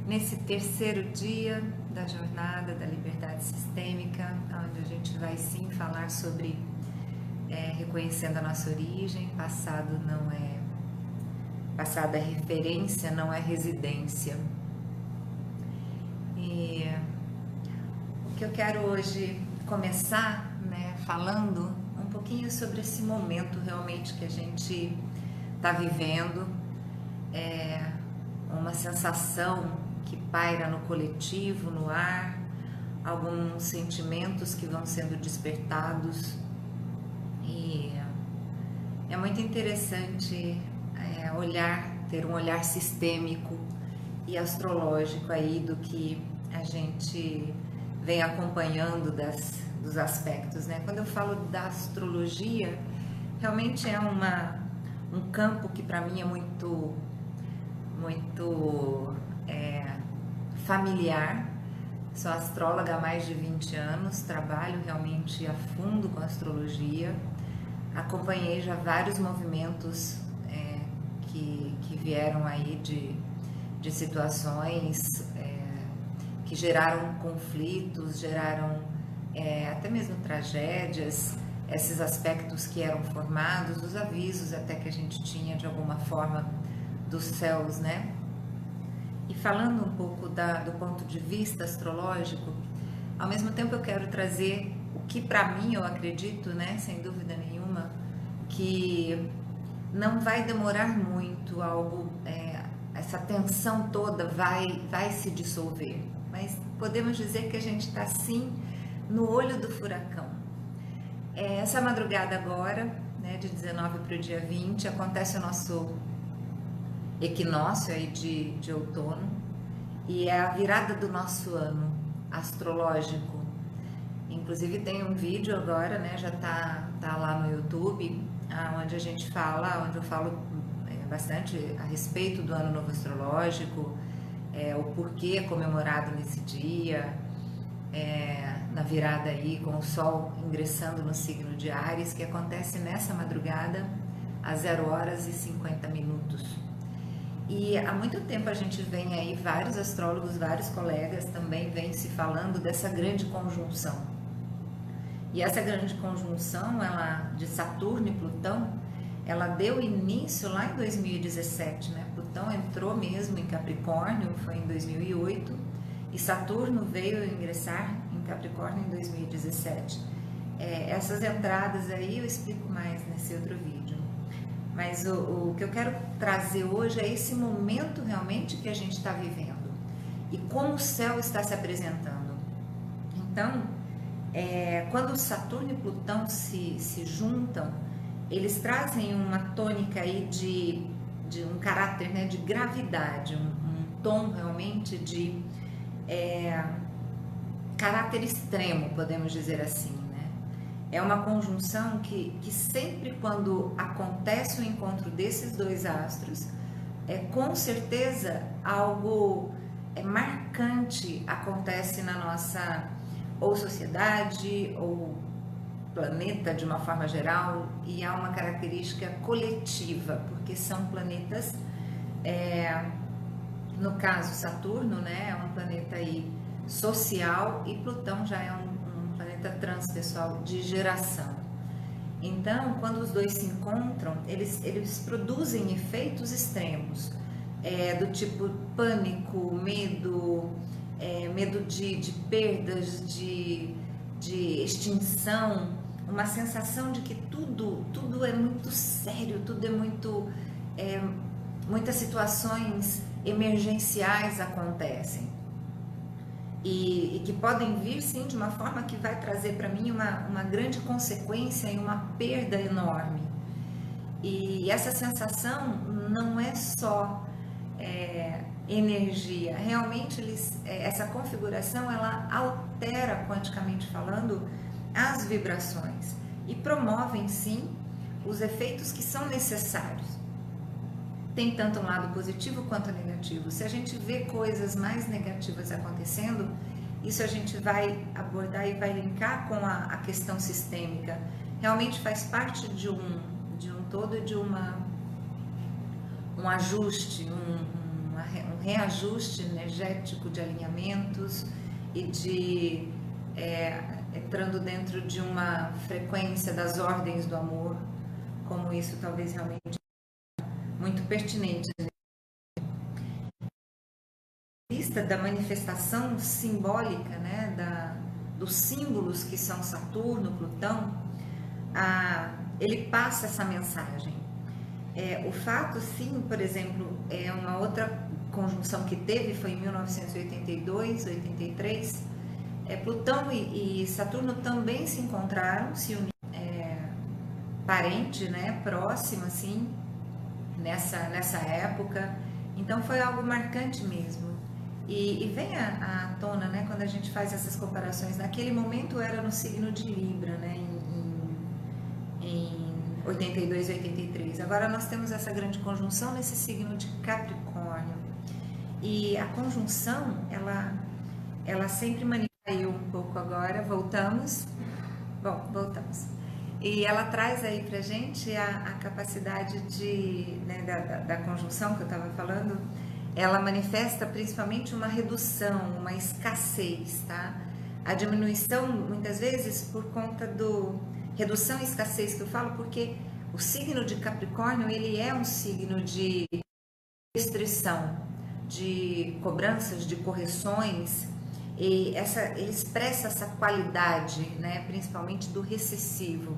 nesse terceiro dia da jornada da liberdade sistêmica, onde a gente vai sim falar sobre reconhecendo a nossa origem. Passado é referência, não é residência. E o que eu quero hoje começar, falando um pouquinho sobre esse momento realmente que a gente está vivendo, uma sensação que paira no coletivo, no ar, alguns sentimentos que vão sendo despertados, e é muito interessante ter um olhar sistêmico e astrológico aí do que a gente vem acompanhando dos aspectos, Quando eu falo da astrologia, realmente é um campo que para mim é muito familiar. Sou astróloga há mais de 20 anos, trabalho realmente a fundo com a astrologia, acompanhei já vários movimentos que vieram aí de situações que geraram conflitos, geraram até mesmo tragédias, esses aspectos que eram formados, os avisos até que a gente tinha de alguma forma dos céus, E falando um pouco do ponto de vista astrológico, ao mesmo tempo eu quero trazer o que para mim eu acredito, sem dúvida nenhuma, que não vai demorar muito essa tensão toda vai se dissolver, mas podemos dizer que a gente está sim no olho do furacão. Essa madrugada agora, de 19 para o dia 20, acontece o nosso equinócio aí de outono, e é a virada do nosso ano astrológico. Inclusive tem um vídeo agora, já tá lá no YouTube, onde eu falo bastante a respeito do ano novo astrológico, o porquê é comemorado nesse dia, na virada aí com o Sol ingressando no signo de Áries, que acontece nessa madrugada às 0h50. E há muito tempo a gente vem aí, vários astrólogos, vários colegas também vêm se falando dessa grande conjunção. E essa grande conjunção, de Saturno e Plutão, ela deu início lá em 2017, Plutão entrou mesmo em Capricórnio, foi em 2008, e Saturno veio ingressar em Capricórnio em 2017. Essas entradas aí eu explico mais nesse outro vídeo. Mas o que eu quero trazer hoje é esse momento realmente que a gente está vivendo e como o céu está se apresentando. Então, quando Saturno e Plutão se juntam, eles trazem uma tônica aí de um caráter, de gravidade, um tom realmente de caráter extremo, podemos dizer assim. É uma conjunção que sempre quando acontece o encontro desses dois astros, com certeza algo marcante acontece na nossa ou sociedade ou planeta de uma forma geral, e há uma característica coletiva, porque são planetas, no caso Saturno, é um planeta aí social, e Plutão já é um planeta transpessoal de geração. Então, quando os dois se encontram, eles produzem efeitos extremos, do tipo pânico, medo, medo de perdas, de extinção, uma sensação de que tudo é muito sério, tudo é muito, muitas situações emergenciais acontecem. E que podem vir sim de uma forma que vai trazer para mim uma grande consequência e uma perda enorme. E essa sensação não é só energia, realmente essa configuração ela altera, quanticamente falando, as vibrações e promovem sim os efeitos que são necessários. Tem tanto um lado positivo quanto negativo. Se a gente vê coisas mais negativas acontecendo, isso a gente vai abordar e vai linkar com a questão sistêmica. Realmente faz parte de um todo, de um ajuste, um reajuste energético de alinhamentos e de entrando dentro de uma frequência das ordens do amor, como isso talvez realmente muito pertinente. Vista da manifestação simbólica, né, dos símbolos que são Saturno, Plutão, ele passa essa mensagem. O fato, sim, por exemplo, uma outra conjunção que teve foi em 1982, 83. Plutão e Saturno também se encontraram, se uniram, parente, né, próximo, assim, nessa época. Então foi algo marcante mesmo. E vem à tona, né, quando a gente faz essas comparações. Naquele momento era no signo de Libra, né, em 82 e 83. Agora nós temos essa grande conjunção nesse signo de Capricórnio. E a conjunção, ela sempre manifesta um pouco agora. Voltamos. E ela traz aí pra gente a capacidade né, da conjunção que eu estava falando. Ela manifesta principalmente uma redução, uma escassez, tá? A diminuição, muitas vezes, por conta redução e escassez que eu falo, porque o signo de Capricórnio, ele é um signo de restrição, de cobranças, de correções, e ele expressa essa qualidade, né, principalmente do recessivo.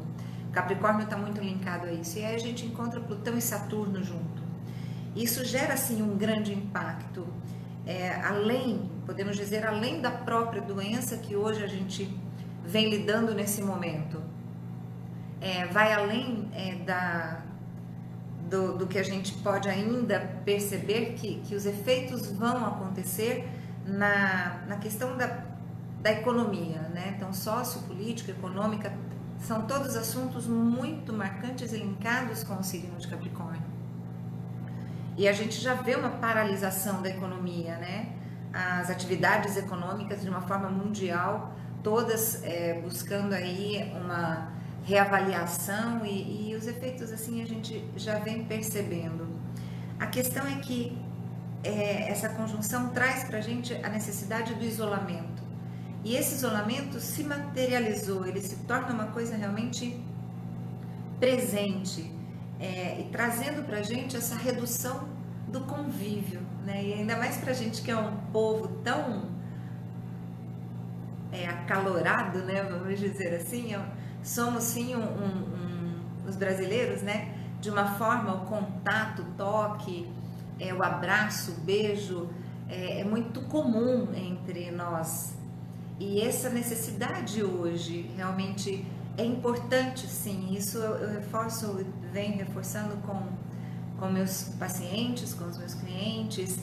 Capricórnio está muito linkado a isso, e aí a gente encontra Plutão e Saturno junto. Isso gera, assim, um grande impacto, podemos dizer, além da própria doença que hoje a gente vem lidando nesse momento. Vai além do que a gente pode ainda perceber que os efeitos vão acontecer na questão da economia, né? Então, sociopolítica, econômica, são todos assuntos muito marcantes e linkados com o signo de Capricórnio. E a gente já vê uma paralisação da economia, né? As atividades econômicas de uma forma mundial, todas buscando aí uma reavaliação e os efeitos assim a gente já vem percebendo. A questão é que essa conjunção traz para a gente a necessidade do isolamento. E esse isolamento se materializou, ele se torna uma coisa realmente presente, e trazendo para a gente essa redução do convívio, né? E ainda mais para a gente que é um povo tão acalorado, né? Vamos dizer assim, somos sim os brasileiros, né? De uma forma, o contato, o toque, o abraço, o beijo, é muito comum entre nós. E essa necessidade hoje realmente é importante, sim. Isso eu reforço, venho reforçando com meus pacientes, com os meus clientes,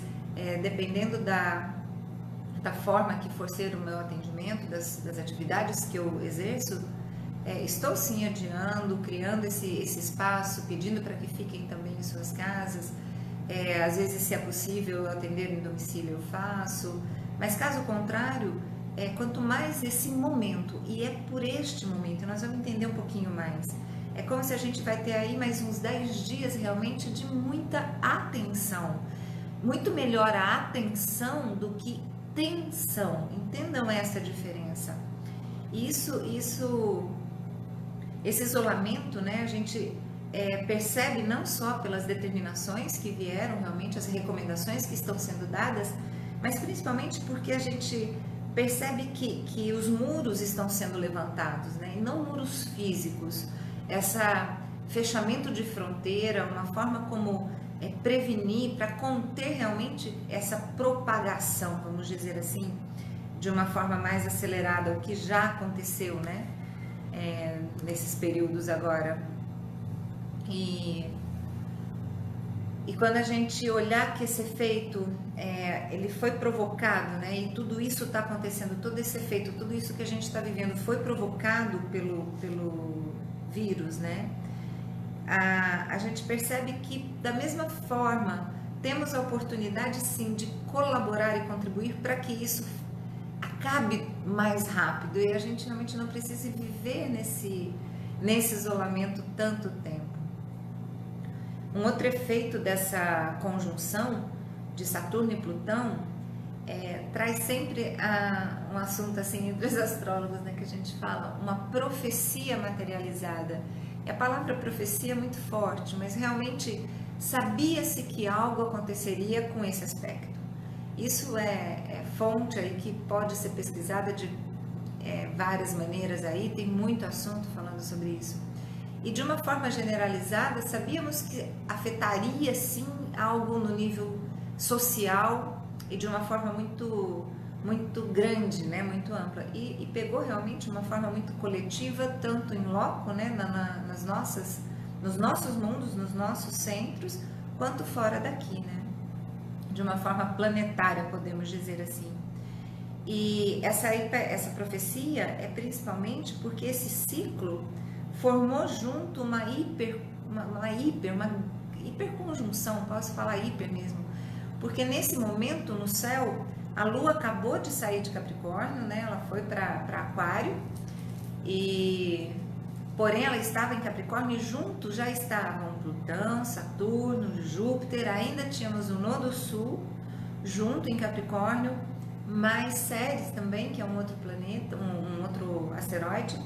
dependendo da forma que for ser o meu atendimento, das atividades que eu exerço, estou sim adiando, criando esse espaço, pedindo para que fiquem também em suas casas. Às vezes, se é possível atender em domicílio, eu faço, mas caso contrário, quanto mais esse momento, e é por este momento, nós vamos entender um pouquinho mais. É como se a gente vai ter aí mais uns 10 dias realmente de muita atenção. Muito melhor a atenção do que tensão. Entendam essa diferença. Esse isolamento, né, a gente percebe não só pelas determinações que vieram, realmente as recomendações que estão sendo dadas, mas principalmente porque a gente percebe que os muros estão sendo levantados, né, e não muros físicos. Esse fechamento de fronteira, uma forma como prevenir, para conter realmente essa propagação, vamos dizer assim, de uma forma mais acelerada, o que já aconteceu, né, nesses períodos agora. E quando a gente olhar que esse efeito, ele foi provocado, né, e tudo isso está acontecendo, todo esse efeito, tudo isso que a gente está vivendo foi provocado pelo vírus, né, a gente percebe que da mesma forma temos a oportunidade sim de colaborar e contribuir para que isso acabe mais rápido e a gente realmente não precise viver nesse isolamento tanto tempo. Um outro efeito dessa conjunção de Saturno e Plutão traz sempre um assunto assim entre os astrólogos, né, que a gente fala, uma profecia materializada. E a palavra profecia é muito forte, mas realmente sabia-se que algo aconteceria com esse aspecto. Isso é fonte aí que pode ser pesquisada de várias maneiras aí, tem muito assunto falando sobre isso. E de uma forma generalizada, sabíamos que afetaria sim algo no nível social e de uma forma muito grande, né, muito ampla. E pegou realmente uma forma muito coletiva, tanto em loco, né, nos nossos mundos, nos nossos centros, quanto fora daqui, né, de uma forma planetária, podemos dizer assim. E essa profecia é principalmente porque esse ciclo formou junto uma hiperconjunção, posso falar hiper mesmo, porque nesse momento no céu a Lua acabou de sair de Capricórnio, né? Ela foi para Aquário, porém ela estava em Capricórnio e junto já estavam Plutão, Saturno, Júpiter, ainda tínhamos o Nodo Sul junto em Capricórnio, mais Ceres também, que é um outro planeta, um outro asteroide,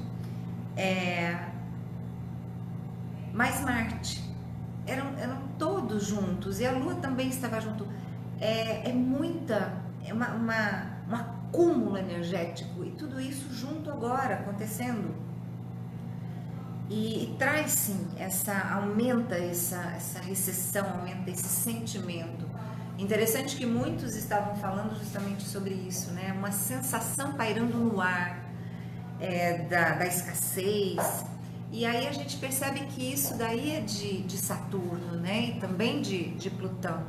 mais Marte, eram todos juntos, e a Lua também estava junto. Um acúmulo energético, e tudo isso junto agora acontecendo, e traz sim, aumenta essa recessão, aumenta esse sentimento. Interessante que muitos estavam falando justamente sobre isso, né? Uma sensação pairando no ar, da escassez. E aí a gente percebe que isso daí é de Saturno, né? E também de Plutão.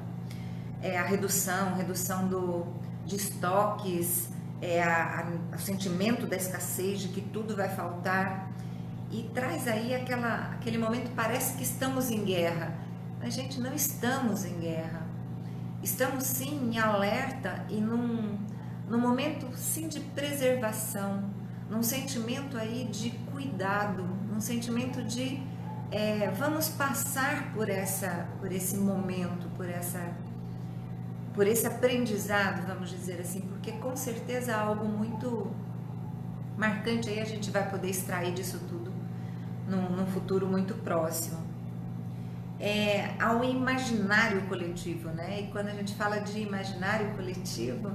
A redução de estoques, o sentimento da escassez, de que tudo vai faltar. E traz aí aquele momento, parece que estamos em guerra. Mas, gente, não estamos em guerra. Estamos sim em alerta e num momento sim de preservação, num sentimento aí de cuidado, num sentimento de vamos passar por esse momento, por esse aprendizado, vamos dizer assim, porque com certeza algo muito marcante aí a gente vai poder extrair disso tudo num futuro muito próximo. Ao imaginário coletivo, né? E quando a gente fala de imaginário coletivo,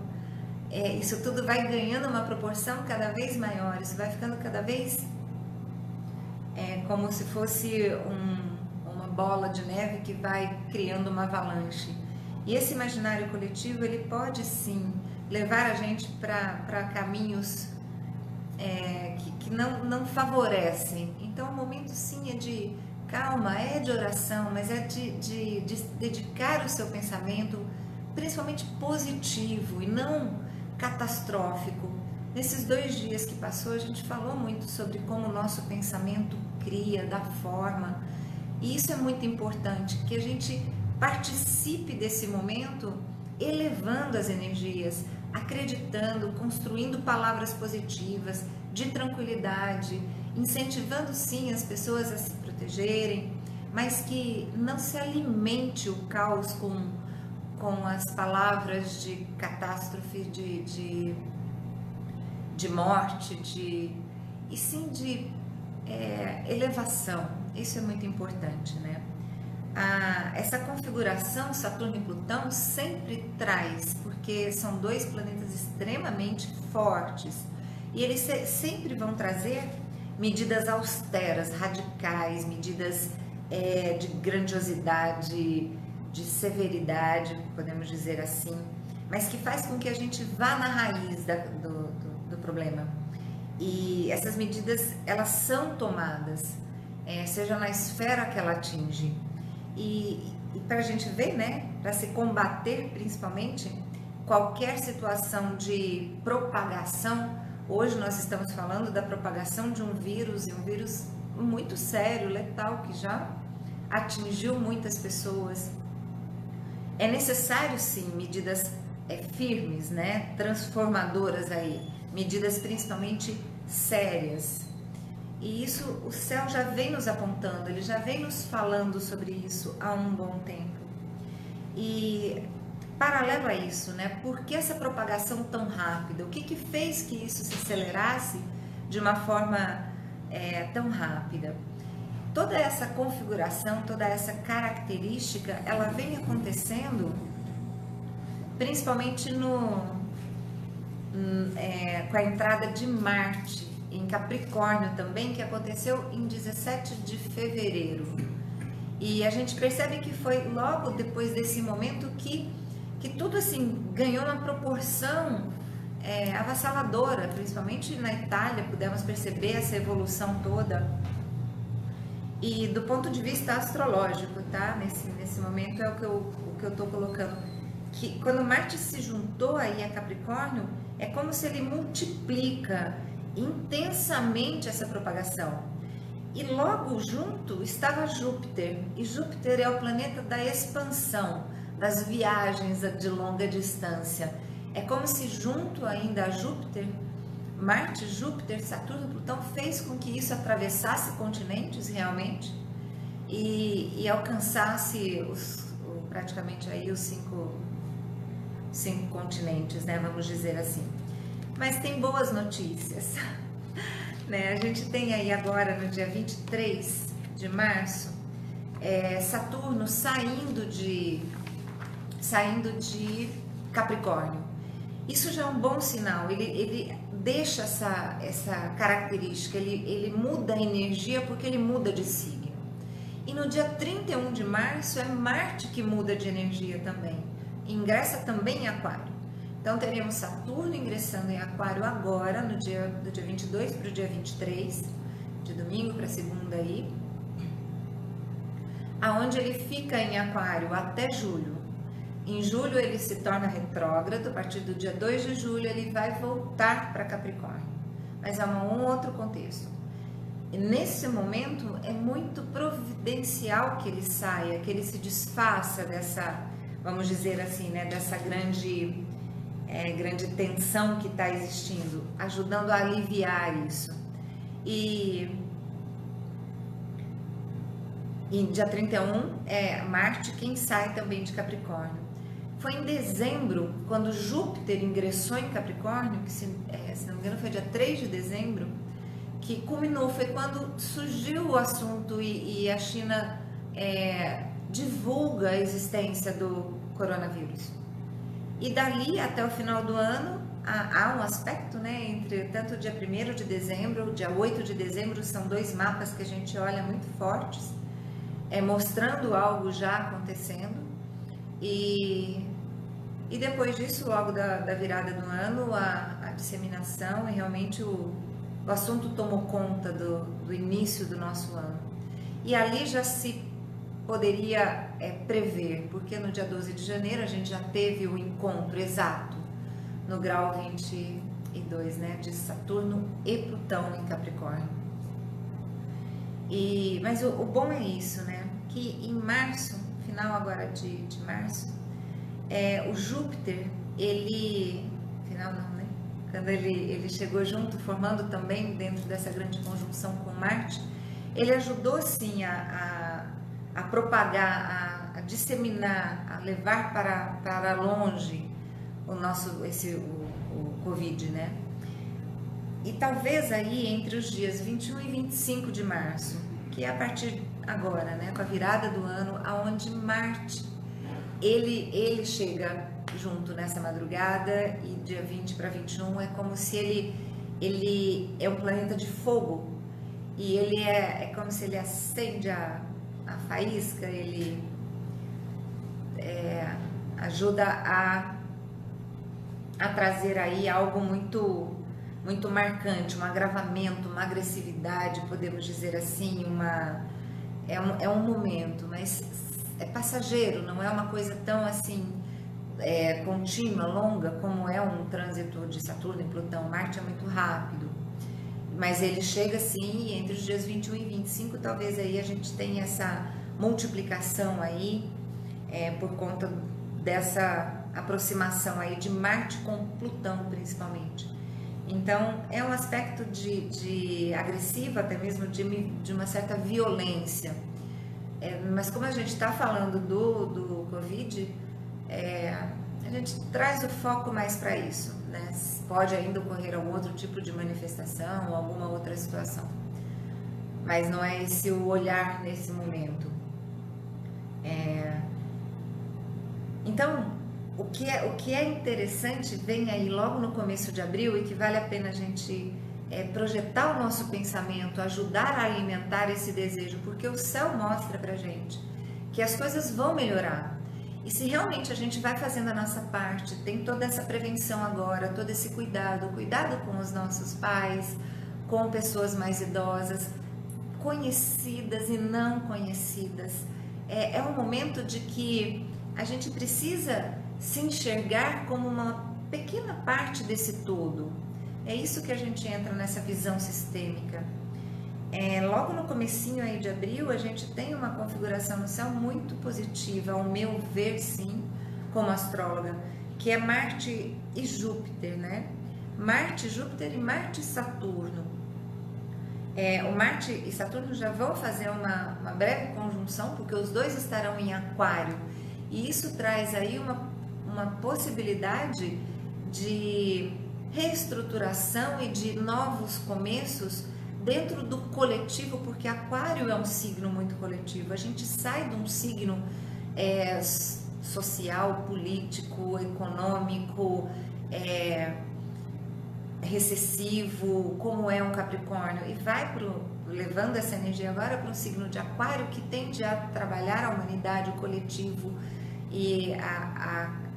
isso tudo vai ganhando uma proporção cada vez maior, isso vai ficando cada vez como se fosse uma bola de neve que vai criando uma avalanche. E esse imaginário coletivo, ele pode sim levar a gente para caminhos que não favorecem. Então o momento sim é de calma, é de oração, mas é de dedicar o seu pensamento principalmente positivo e não catastrófico. Nesses 2 dias que passou, a gente falou muito sobre como o nosso pensamento cria, dá forma, e isso é muito importante, que a gente participe desse momento elevando as energias, acreditando, construindo palavras positivas, de tranquilidade, incentivando sim as pessoas a se protegerem, mas que não se alimente o caos com as palavras de catástrofe, de morte, e sim de elevação. Isso é muito importante, né? Essa configuração Saturno e Plutão sempre traz, porque são 2 planetas extremamente fortes, e eles sempre vão trazer medidas austeras, radicais, medidas de grandiosidade, de severidade, podemos dizer assim, mas que faz com que a gente vá na raiz do problema. E essas medidas, elas são tomadas, seja na esfera que ela atinge. E para a gente ver, né, para se combater principalmente qualquer situação de propagação. Hoje nós estamos falando da propagação de um vírus, e um vírus muito sério, letal, que já atingiu muitas pessoas. É necessário sim medidas firmes, né, transformadoras aí, medidas principalmente sérias. E isso o céu já vem nos apontando, ele já vem nos falando sobre isso há um bom tempo. E paralelo a isso, né? Por que essa propagação tão rápida? O que fez que isso se acelerasse de uma forma tão rápida? Toda essa configuração, toda essa característica, ela vem acontecendo principalmente com a entrada de Marte em Capricórnio também, que aconteceu em 17 de fevereiro. E a gente percebe que foi logo depois desse momento que tudo assim ganhou uma proporção avassaladora, principalmente na Itália, pudemos perceber essa evolução toda. E do ponto de vista astrológico, tá? Nesse momento é o que eu tô colocando. Que quando Marte se juntou aí a Capricórnio, é como se ele multiplica intensamente essa propagação. E logo junto estava Júpiter, e Júpiter é o planeta da expansão, das viagens de longa distância. É como se junto ainda a Júpiter, Marte, Júpiter, Saturno, Plutão fez com que isso atravessasse continentes realmente e alcançasse praticamente aí os cinco continentes, né? Vamos dizer assim. Mas tem boas notícias, né? A gente tem aí agora no dia 23 de março, Saturno saindo de Capricórnio. Isso já é um bom sinal, ele deixa essa característica, ele muda a energia porque ele muda de signo. E no dia 31 de março é Marte que muda de energia também, ingressa também em Aquário. Então teremos Saturno ingressando em Aquário agora, do dia 22 para o dia 23, de domingo para segunda aí, aonde ele fica em Aquário até julho. Em julho ele se torna retrógrado, a partir do dia 2 de julho ele vai voltar para Capricórnio, mas há um outro contexto. E nesse momento é muito providencial que ele saia, que ele se desfaça dessa, vamos dizer assim, né, dessa grande tensão que está existindo, ajudando a aliviar isso. E dia 31 é Marte quem sai também de Capricórnio. Foi em dezembro, quando Júpiter ingressou em Capricórnio, que se não me engano foi dia 3 de dezembro, que culminou, foi quando surgiu o assunto e a China divulga a existência do coronavírus. E dali até o final do ano, há um aspecto, né, entre tanto o dia 1º de dezembro, o dia 8 de dezembro, são dois mapas que a gente olha muito fortes, mostrando algo já acontecendo. E depois disso, logo da virada do ano, a disseminação e realmente o assunto tomou conta do início do nosso ano. E ali já se poderia prever, porque no dia 12 de janeiro a gente já teve o encontro exato no grau 22, né, de Saturno e Plutão em Capricórnio. Mas o bom é isso, né, que em março, final agora de março, o Júpiter, final não, né? Quando ele chegou junto, formando também dentro dessa grande conjunção com Marte, ele ajudou sim a propagar, a disseminar, a levar para longe o Covid, né? E talvez aí entre os dias 21 e 25 de março, que é a partir agora, né, com a virada do ano, aonde Marte ele chega junto nessa madrugada, e dia 20 para 21 é como se ele é um planeta de fogo, e ele é como se ele acende a faísca, ele ajuda a trazer aí algo muito muito marcante, um agravamento, uma agressividade, podemos dizer assim, é um momento, mas é passageiro, não é uma coisa tão assim contínua, longa, como é um trânsito de Saturno e Plutão. Marte é muito rápido, mas ele chega assim, entre os dias 21 e 25, talvez aí a gente tenha essa multiplicação aí, por conta dessa aproximação aí de Marte com Plutão, principalmente. Então, é um aspecto de agressivo, até mesmo de uma certa violência. Mas como a gente está falando do Covid, a gente traz o foco mais para isso, né? Pode ainda ocorrer algum outro tipo de manifestação ou alguma outra situação, mas não é esse o olhar nesse momento. Então, o que é interessante vem aí logo no começo de abril e que vale a pena a gente projetar o nosso pensamento, ajudar a alimentar esse desejo, porque o céu mostra pra gente que as coisas vão melhorar. E se realmente a gente vai fazendo a nossa parte, tem toda essa prevenção agora, todo esse cuidado com os nossos pais, com pessoas mais idosas, conhecidas e não conhecidas. É um momento de que a gente precisa se enxergar como uma pequena parte desse todo. É isso que a gente entra nessa visão sistêmica. Logo no comecinho aí de abril, a gente tem uma configuração no céu muito positiva, ao meu ver, sim, como astróloga, que é Marte e Júpiter, né? Marte, Júpiter e Marte e Saturno. O Marte e Saturno já vão fazer uma breve conjunção, porque os dois estarão em Aquário, e isso traz aí uma possibilidade de reestruturação e de novos começos dentro do coletivo, porque Aquário é um signo muito coletivo. A gente sai de um signo social, político, econômico, recessivo, como é um Capricórnio, e vai levando essa energia agora para um signo de Aquário que tende a trabalhar a humanidade, o coletivo e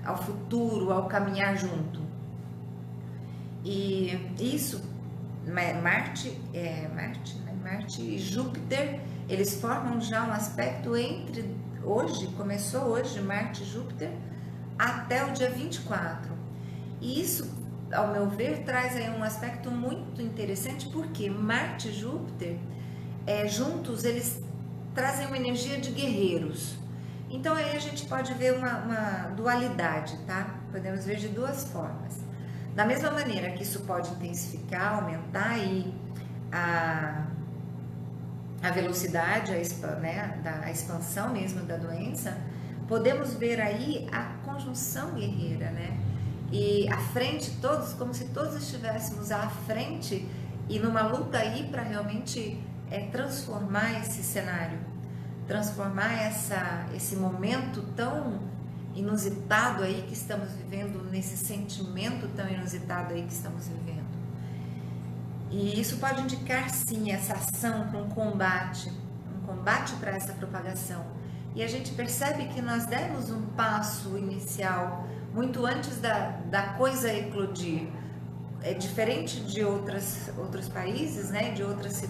ao futuro, ao caminhar junto. E isso, Marte e Júpiter, eles formam já um aspecto começou hoje, Marte e Júpiter, até o dia 24. E isso, ao meu ver, traz aí um aspecto muito interessante, porque Marte e Júpiter, juntos, eles trazem uma energia de guerreiros. Então aí a gente pode ver uma dualidade, tá? Podemos ver de duas formas. Da mesma maneira que isso pode intensificar, aumentar aí a velocidade, da expansão mesmo da doença, podemos ver aí a conjunção guerreira, né? E à frente, como se todos estivéssemos à frente e numa luta aí para realmente transformar esse cenário, transformar esse momento tão inusitado aí que estamos vivendo, nesse sentimento tão inusitado aí que estamos vivendo. E isso pode indicar sim essa ação para um combate para essa propagação. E a gente percebe que nós demos um passo inicial muito antes da coisa eclodir. É diferente de outros países, né, de outros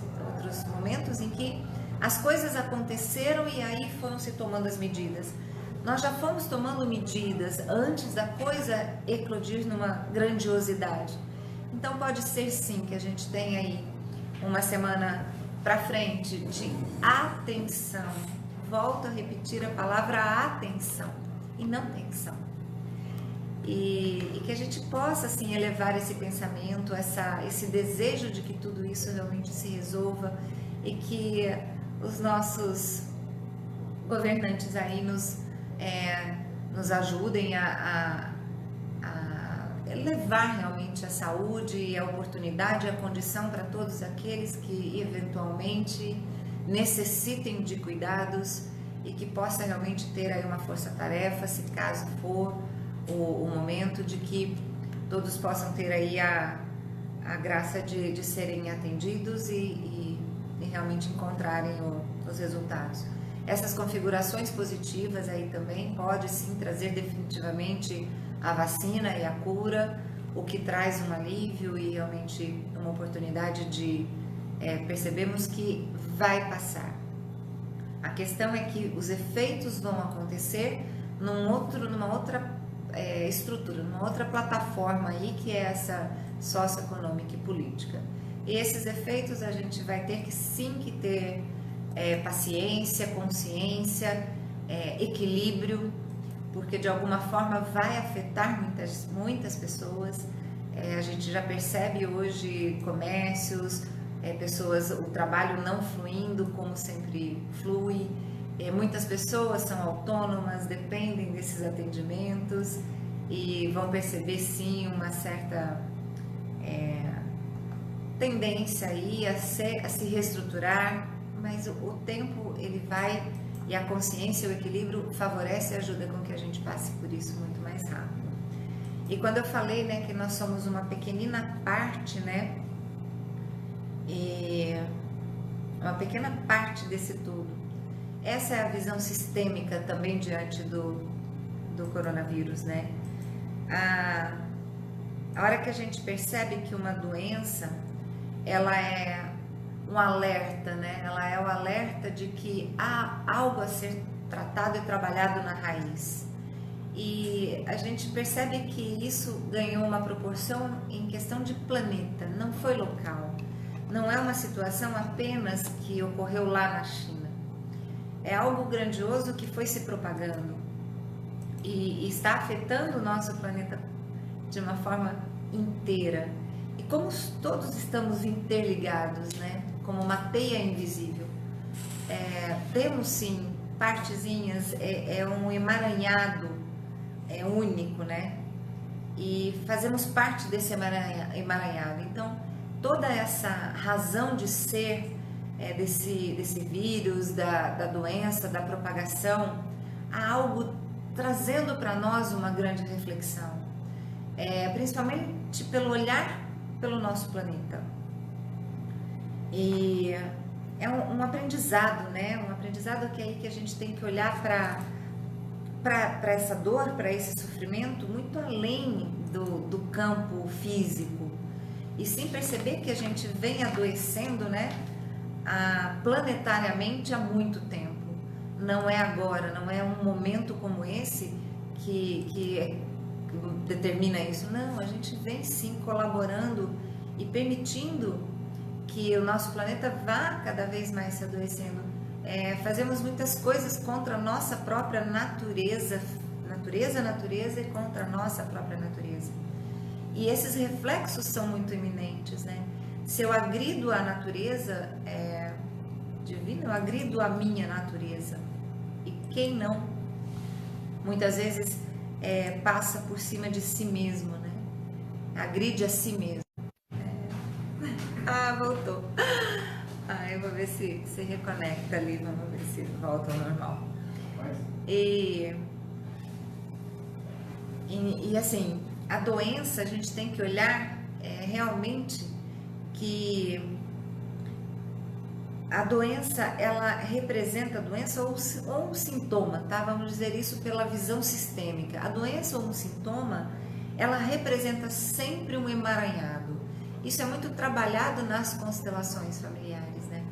momentos em que as coisas aconteceram e aí foram se tomando as medidas. Nós já fomos tomando medidas antes da coisa eclodir numa grandiosidade. Então pode ser sim que a gente tenha aí uma semana para frente de atenção. Volto a repetir a palavra atenção e não tensão. E que a gente possa assim elevar esse pensamento, esse desejo de que tudo isso realmente se resolva e que os nossos governantes aí nos ajudem a levar realmente a saúde e a oportunidade, a condição para todos aqueles que eventualmente necessitem de cuidados e que possa realmente ter aí uma força-tarefa, se caso for o momento, de que todos possam ter aí a graça de serem atendidos e realmente encontrarem os resultados. Essas configurações positivas aí também pode sim trazer definitivamente a vacina e a cura, o que traz um alívio e realmente uma oportunidade de percebermos que vai passar. A questão é que os efeitos vão acontecer numa outra estrutura, numa outra plataforma aí, que é essa socioeconômica e política. E esses efeitos a gente vai ter que sim que ter paciência, consciência, equilíbrio, porque de alguma forma vai afetar muitas pessoas. A gente já percebe hoje comércios, pessoas, o trabalho não fluindo como sempre flui. Muitas pessoas são autônomas, dependem desses atendimentos e vão perceber sim uma certa tendência aí a se reestruturar, mas o tempo ele vai, e a consciência, o equilíbrio favorece e ajuda com que a gente passe por isso muito mais rápido. E quando eu falei, né, que nós somos uma pequenina parte, né, e uma pequena parte desse tudo, essa é a visão sistêmica também diante do coronavírus, né? A hora que a gente percebe que uma doença, ela é um alerta, né? Ela é o alerta de que há algo a ser tratado e trabalhado na raiz. E a gente percebe que isso ganhou uma proporção em questão de planeta, não foi local. Não é uma situação apenas que ocorreu lá na China. É algo grandioso que foi se propagando e está afetando o nosso planeta de uma forma inteira. E como todos estamos interligados, né? Como uma teia invisível. Temos sim partezinhas, é um emaranhado único, né? E fazemos parte desse emaranhado. Então, toda essa razão de ser desse vírus, da doença, da propagação, há algo trazendo para nós uma grande reflexão, principalmente pelo olhar pelo nosso planeta. E é um aprendizado, né? Um aprendizado que a gente tem que olhar para essa dor, para esse sofrimento, muito além do campo físico. E sim perceber que a gente vem adoecendo, né? Planetariamente há muito tempo. Não é agora, não é um momento como esse que determina isso. Não, a gente vem sim colaborando e permitindo que o nosso planeta vá cada vez mais se adoecendo. Fazemos muitas coisas contra a nossa própria natureza e contra a nossa própria natureza. E esses reflexos são muito iminentes, né? Se eu agrido a natureza divina, eu agrido a minha natureza. E quem não, muitas vezes passa por cima de si mesmo, né? Agride a si mesmo. Voltou. Eu vou ver se reconecta ali, vamos ver se volta ao normal. E assim, a doença, a gente tem que olhar realmente que a doença, ela representa a doença ou um sintoma, tá? Vamos dizer isso pela visão sistêmica. A doença ou um sintoma, ela representa sempre um emaranhado. Isso é muito trabalhado nas constelações familiares, né?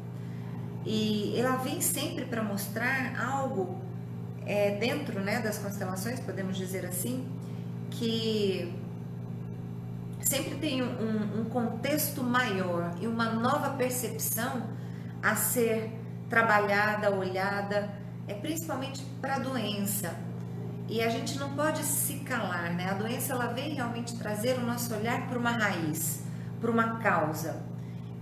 E ela vem sempre para mostrar algo dentro, né, das constelações, podemos dizer assim, que sempre tem um contexto maior e uma nova percepção a ser trabalhada, olhada, principalmente para a doença. E a gente não pode se calar, né? A doença, ela vem realmente trazer o nosso olhar para uma raiz, para uma causa.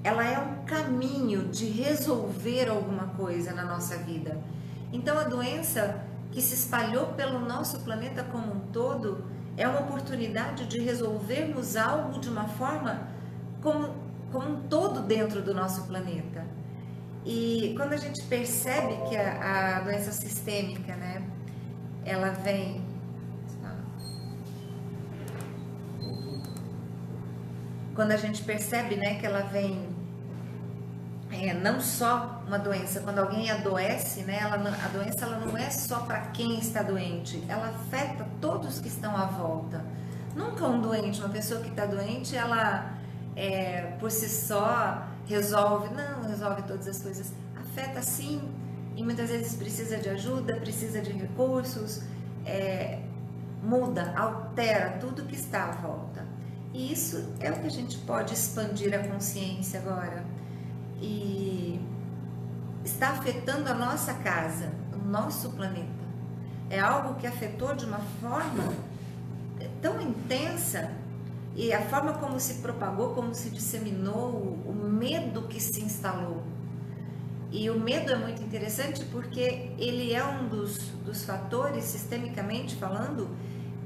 Ela é um caminho de resolver alguma coisa na nossa vida. Então, a doença que se espalhou pelo nosso planeta como um todo é uma oportunidade de resolvermos algo de uma forma como um todo dentro do nosso planeta. E quando a gente percebe que a doença sistêmica, né, ela vem... Quando a gente percebe, né, que ela vem não só uma doença, quando alguém adoece, né, a doença ela não é só para quem está doente, ela afeta todos que estão à volta. Nunca um doente, uma pessoa que está doente, ela por si só resolve todas as coisas. Afeta sim, e muitas vezes precisa de ajuda, precisa de recursos, muda, altera tudo que está à volta. E isso é o que a gente pode expandir a consciência agora. E está afetando a nossa casa, o nosso planeta. É algo que afetou de uma forma tão intensa, e a forma como se propagou, como se disseminou, o medo que se instalou. E o medo é muito interessante porque ele é um dos fatores, sistemicamente falando,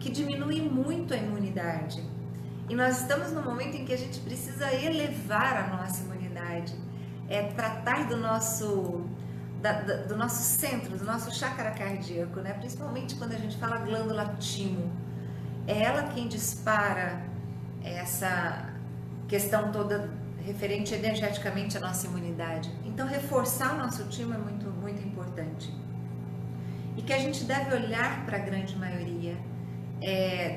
que diminui muito a imunidade. E nós estamos no momento em que a gente precisa elevar a nossa imunidade, tratar do nosso centro, do nosso chakra cardíaco, né? Principalmente quando a gente fala glândula timo. É ela quem dispara essa questão toda referente energeticamente à nossa imunidade. Então, reforçar o nosso timo é muito, muito importante. E que a gente deve olhar para a grande maioria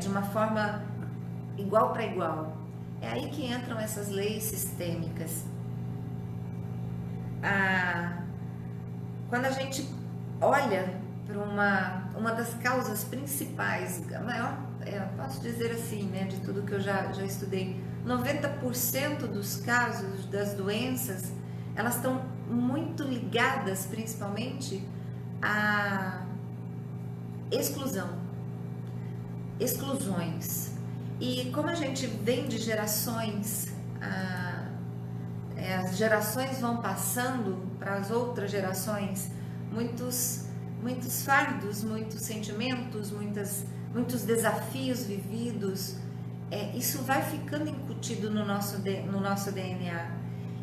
de uma forma igual para igual. É aí que entram essas leis sistêmicas. Quando a gente olha para uma das causas principais, a maior, posso dizer assim, né, de tudo que eu já estudei, 90% dos casos das doenças, elas estão muito ligadas principalmente à exclusões. E como a gente vem de gerações, as gerações vão passando para as outras gerações muitos fardos, muitos sentimentos, muitos desafios vividos. Isso vai ficando incutido no nosso DNA.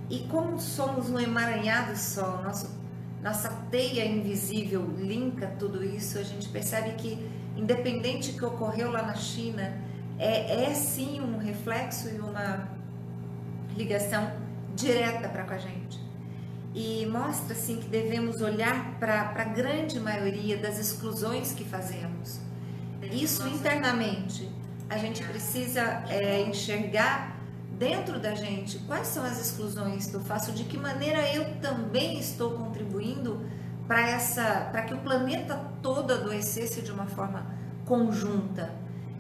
E como somos um emaranhado só, nossa teia invisível linka tudo isso, a gente percebe que, independente do que ocorreu lá na China, é sim um reflexo e uma ligação direta para com a gente. E mostra assim que devemos olhar para a grande maioria das exclusões que fazemos. Isso internamente. A gente precisa enxergar dentro da gente quais são as exclusões que eu faço, de que maneira eu também estou contribuindo para que o planeta todo adoecesse de uma forma conjunta.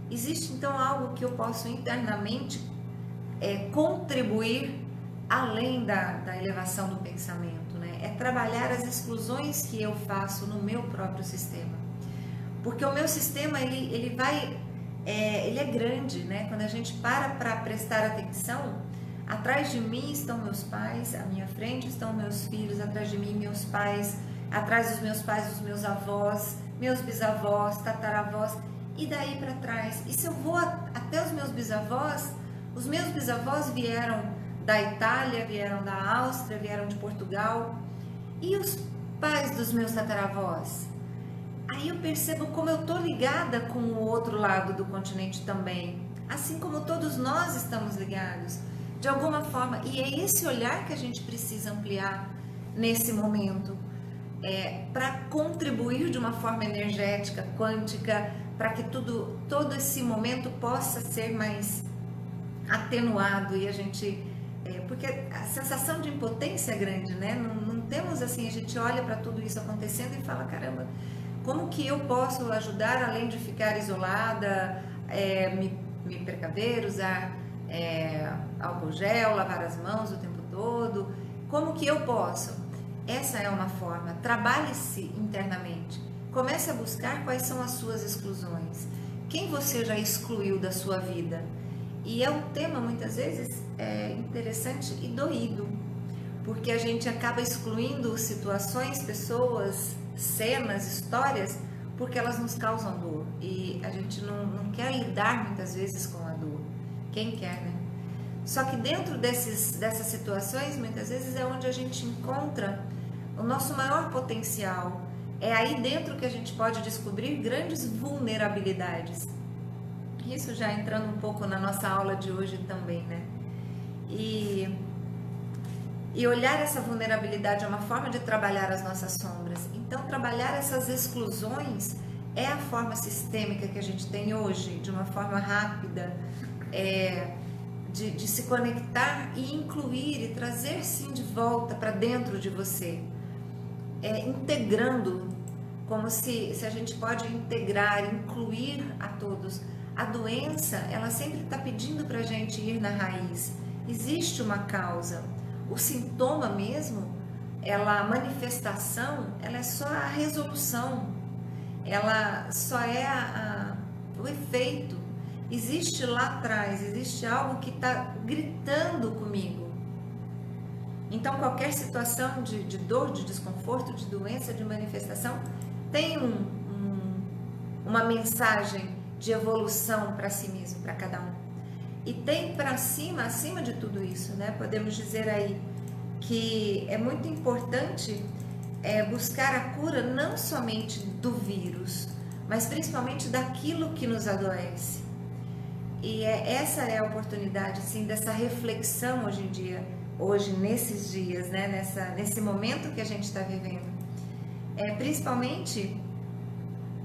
Existe então algo que eu posso internamente contribuir além da elevação do pensamento, né? É trabalhar as exclusões que eu faço no meu próprio sistema, porque o meu sistema ele é grande, né? Quando a gente para prestar atenção, atrás de mim estão meus pais, à minha frente estão meus filhos, atrás de mim meus pais, atrás dos meus pais os meus avós, meus bisavós, tataravós, e daí para trás. E se eu vou até os meus bisavós vieram da Itália, vieram da Áustria, vieram de Portugal. E os pais dos meus tataravós? Aí eu percebo como eu estou ligada com o outro lado do continente também, assim como todos nós estamos ligados, de alguma forma. E é esse olhar que a gente precisa ampliar nesse momento, para contribuir de uma forma energética, quântica, para que todo esse momento possa ser mais atenuado e a gente... porque a sensação de impotência é grande, né? Não temos assim, a gente olha para tudo isso acontecendo e fala, caramba, como que eu posso ajudar além de ficar isolada, me precaver, usar álcool gel, lavar as mãos o tempo todo? Como que eu posso? Essa é uma forma. Trabalhe-se internamente. Comece a buscar quais são as suas exclusões. Quem você já excluiu da sua vida? E é um tema, muitas vezes, interessante e doído, porque a gente acaba excluindo situações, pessoas, cenas, histórias, porque elas nos causam dor. E a gente não quer lidar, muitas vezes, com a dor. Quem quer, né? Só que dentro dessas situações, muitas vezes, é onde a gente encontra o nosso maior potencial. É aí dentro que a gente pode descobrir grandes vulnerabilidades. Isso já entrando um pouco na nossa aula de hoje também, né? E olhar essa vulnerabilidade é uma forma de trabalhar as nossas sombras. Então, trabalhar essas exclusões é a forma sistêmica que a gente tem hoje, de uma forma rápida, de se conectar e incluir e trazer sim de volta para dentro de você, integrando, como se a gente pode integrar, incluir a todos. A doença, ela sempre está pedindo para a gente ir na raiz. Existe uma causa. O sintoma mesmo, a manifestação, ela é só a resolução. Ela só é o efeito. Existe lá atrás, existe algo que está gritando comigo. Então, qualquer situação de dor, de desconforto, de doença, de manifestação, tem uma mensagem de evolução para si mesmo, para cada um. E tem para cima, acima de tudo isso, né? Podemos dizer aí que é muito importante buscar a cura não somente do vírus, mas principalmente daquilo que nos adoece. E essa é a oportunidade, sim, dessa reflexão hoje em dia, hoje nesses dias, né? Nesse momento que a gente está vivendo. Principalmente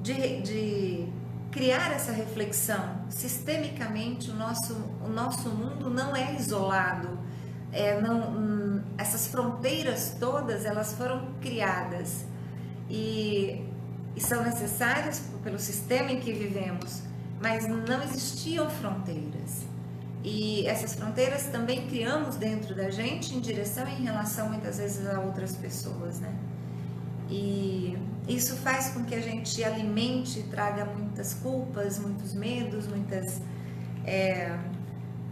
de criar essa reflexão. Sistemicamente, o nosso mundo não é isolado. Essas fronteiras todas, elas foram criadas e são necessárias pelo sistema em que vivemos, mas não existiam fronteiras. E essas fronteiras também criamos dentro da gente em direção e em relação muitas vezes a outras pessoas, né? E isso faz com que a gente alimente e traga muitas culpas, muitos medos, muitas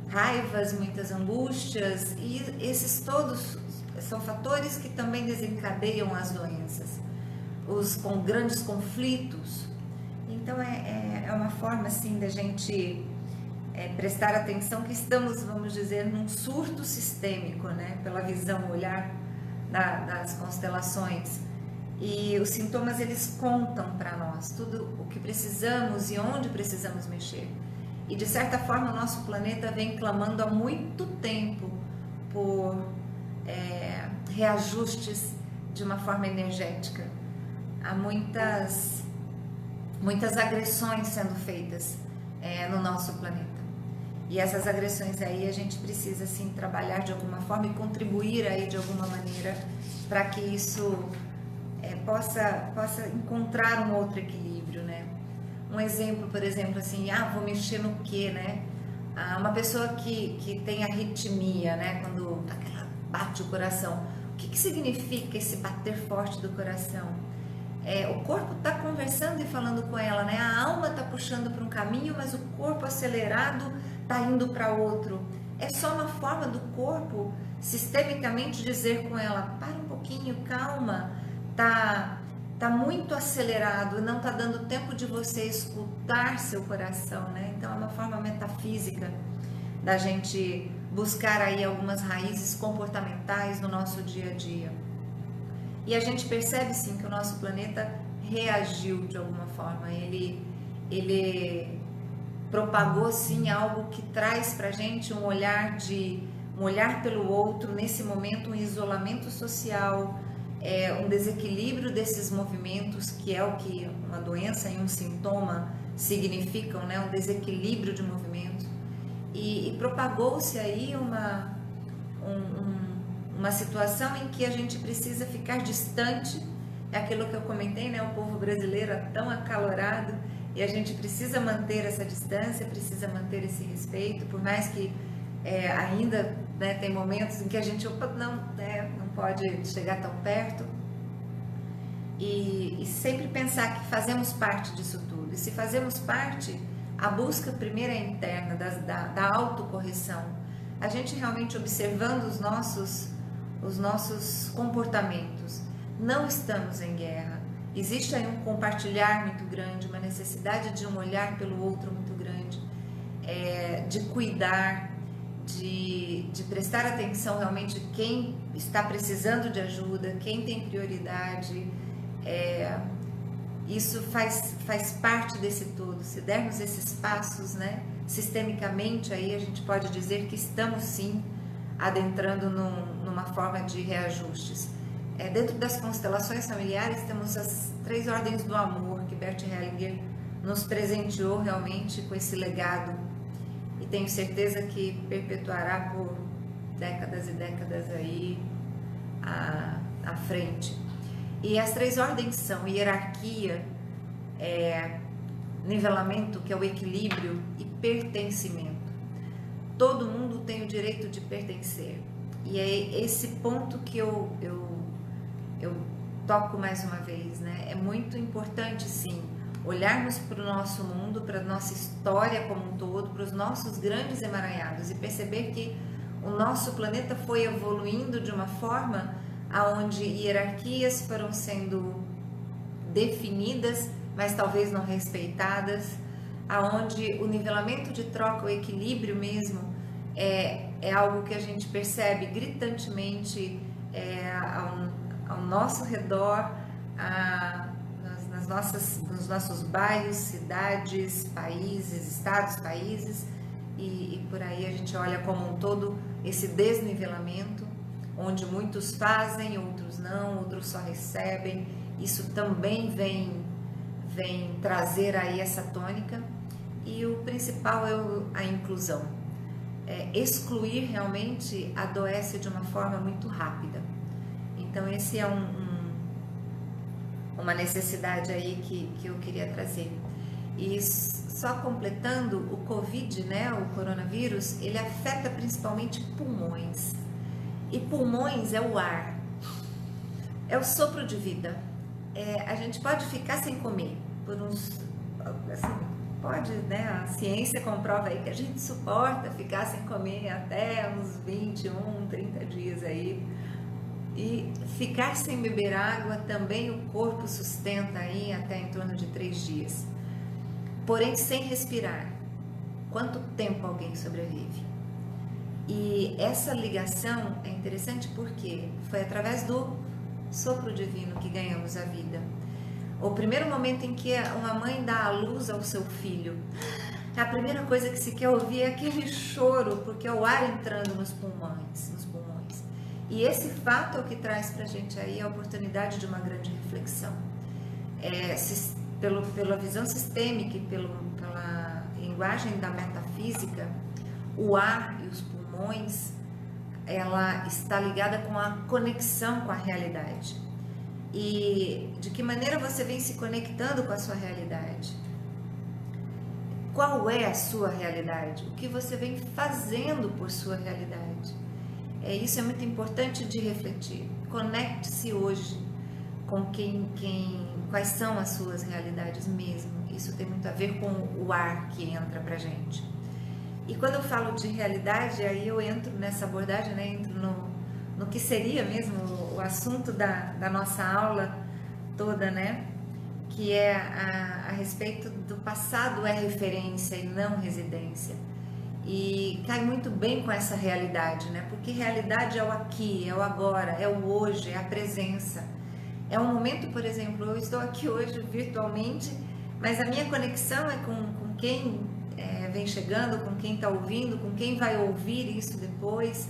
raivas, muitas angústias, e esses todos são fatores que também desencadeiam as doenças, com grandes conflitos. Então é uma forma assim da gente prestar atenção que estamos, vamos dizer, num surto sistêmico, né? Pela visão, olhar das constelações. E os sintomas, eles contam para nós tudo o que precisamos e onde precisamos mexer. E de certa forma o nosso planeta vem clamando há muito tempo por reajustes de uma forma energética. Há muitas agressões sendo feitas no nosso planeta. E essas agressões aí a gente precisa sim trabalhar de alguma forma e contribuir aí de alguma maneira para que isso possa encontrar um outro equilíbrio, né? Um exemplo, por exemplo, assim, vou mexer no quê, né? Uma pessoa que tem arritmia, né? Quando bate o coração, o que significa esse bater forte do coração? O corpo está conversando e falando com ela, né? A alma está puxando para um caminho, mas o corpo acelerado está indo para outro. É só uma forma do corpo sistemicamente dizer com ela: para um pouquinho, calma, tá muito acelerado, não está dando tempo de você escutar seu coração, né? Então é uma forma metafísica da gente buscar aí algumas raízes comportamentais no nosso dia a dia. E a gente percebe sim que o nosso planeta reagiu de alguma forma, ele propagou sim algo que traz pra gente um olhar pelo outro, nesse momento um isolamento social, um desequilíbrio desses movimentos, que é o que uma doença e um sintoma significam, né? Um desequilíbrio de movimentos. E propagou-se aí uma situação em que a gente precisa ficar distante. É aquilo que eu comentei, né? O povo brasileiro é tão acalorado e a gente precisa manter essa distância, precisa manter esse respeito, por mais que ainda, né, tem momentos em que a gente não pode chegar tão perto, e sempre pensar que fazemos parte disso tudo. E se fazemos parte, a busca primeiro é interna, da autocorreção, a gente realmente observando os nossos comportamentos. Não estamos em guerra, existe aí um compartilhar muito grande, uma necessidade de um olhar pelo outro muito grande, de cuidar, de prestar atenção realmente quem está precisando de ajuda, quem tem prioridade. Isso faz parte desse todo. Se dermos esses passos, né, sistemicamente, aí a gente pode dizer que estamos sim adentrando numa forma de reajustes. Dentro das constelações familiares temos as 3 ordens do amor que Bert Hellinger nos presenteou realmente com esse legado, e tenho certeza que perpetuará por décadas e décadas aí à frente. E as 3 ordens são hierarquia, nivelamento, que é o equilíbrio, e pertencimento. Todo mundo tem o direito de pertencer, e é esse ponto que eu toco mais uma vez, né? É muito importante sim olharmos para o nosso mundo, para a nossa história como um todo, para os nossos grandes emaranhados, e perceber que o nosso planeta foi evoluindo de uma forma aonde hierarquias foram sendo definidas, mas talvez não respeitadas, aonde o nivelamento de troca, o equilíbrio mesmo, é algo que a gente percebe gritantemente ao nosso redor, nos nossos bairros, cidades, países, estados, países, e por aí a gente olha como um todo esse desnivelamento, onde muitos fazem, outros não, outros só recebem. Isso também vem trazer aí essa tônica, e o principal é a inclusão. Excluir realmente adoece de uma forma muito rápida. Então esse é uma necessidade aí que eu queria trazer. E só completando, o Covid, né, o coronavírus, ele afeta principalmente pulmões. E pulmões é o ar, é o sopro de vida. A gente pode ficar sem comer por uns, assim, pode, né, a ciência comprova aí que a gente suporta ficar sem comer até uns 21, 30 dias aí. E ficar sem beber água também o corpo sustenta aí até em torno de 3 dias. Porém, sem respirar, quanto tempo alguém sobrevive? E essa ligação é interessante porque foi através do sopro divino que ganhamos a vida. O primeiro momento em que uma mãe dá à luz ao seu filho, a primeira coisa que se quer ouvir é aquele choro, porque é o ar entrando nos pulmões. E esse fato é o que traz para a gente aí a oportunidade de uma grande reflexão. Pela visão sistêmica e pela linguagem da metafísica, o ar e os pulmões, ela está ligada com a conexão com a realidade. E de que maneira você vem se conectando com a sua realidade? Qual é a sua realidade? O que você vem fazendo por sua realidade? Isso é muito importante de refletir. Conecte-se hoje com quais são as suas realidades mesmo. Isso tem muito a ver com o ar que entra pra gente. E quando eu falo de realidade, aí eu entro nessa abordagem, né? Entro no que seria mesmo o assunto da nossa aula toda, né? Que é a respeito do passado é referência e não residência. E cai muito bem com essa realidade, né? Porque realidade é o aqui, é o agora, é o hoje, é a presença. É um momento, por exemplo, eu estou aqui hoje virtualmente, mas a minha conexão é com quem vem chegando, com quem está ouvindo, com quem vai ouvir isso depois.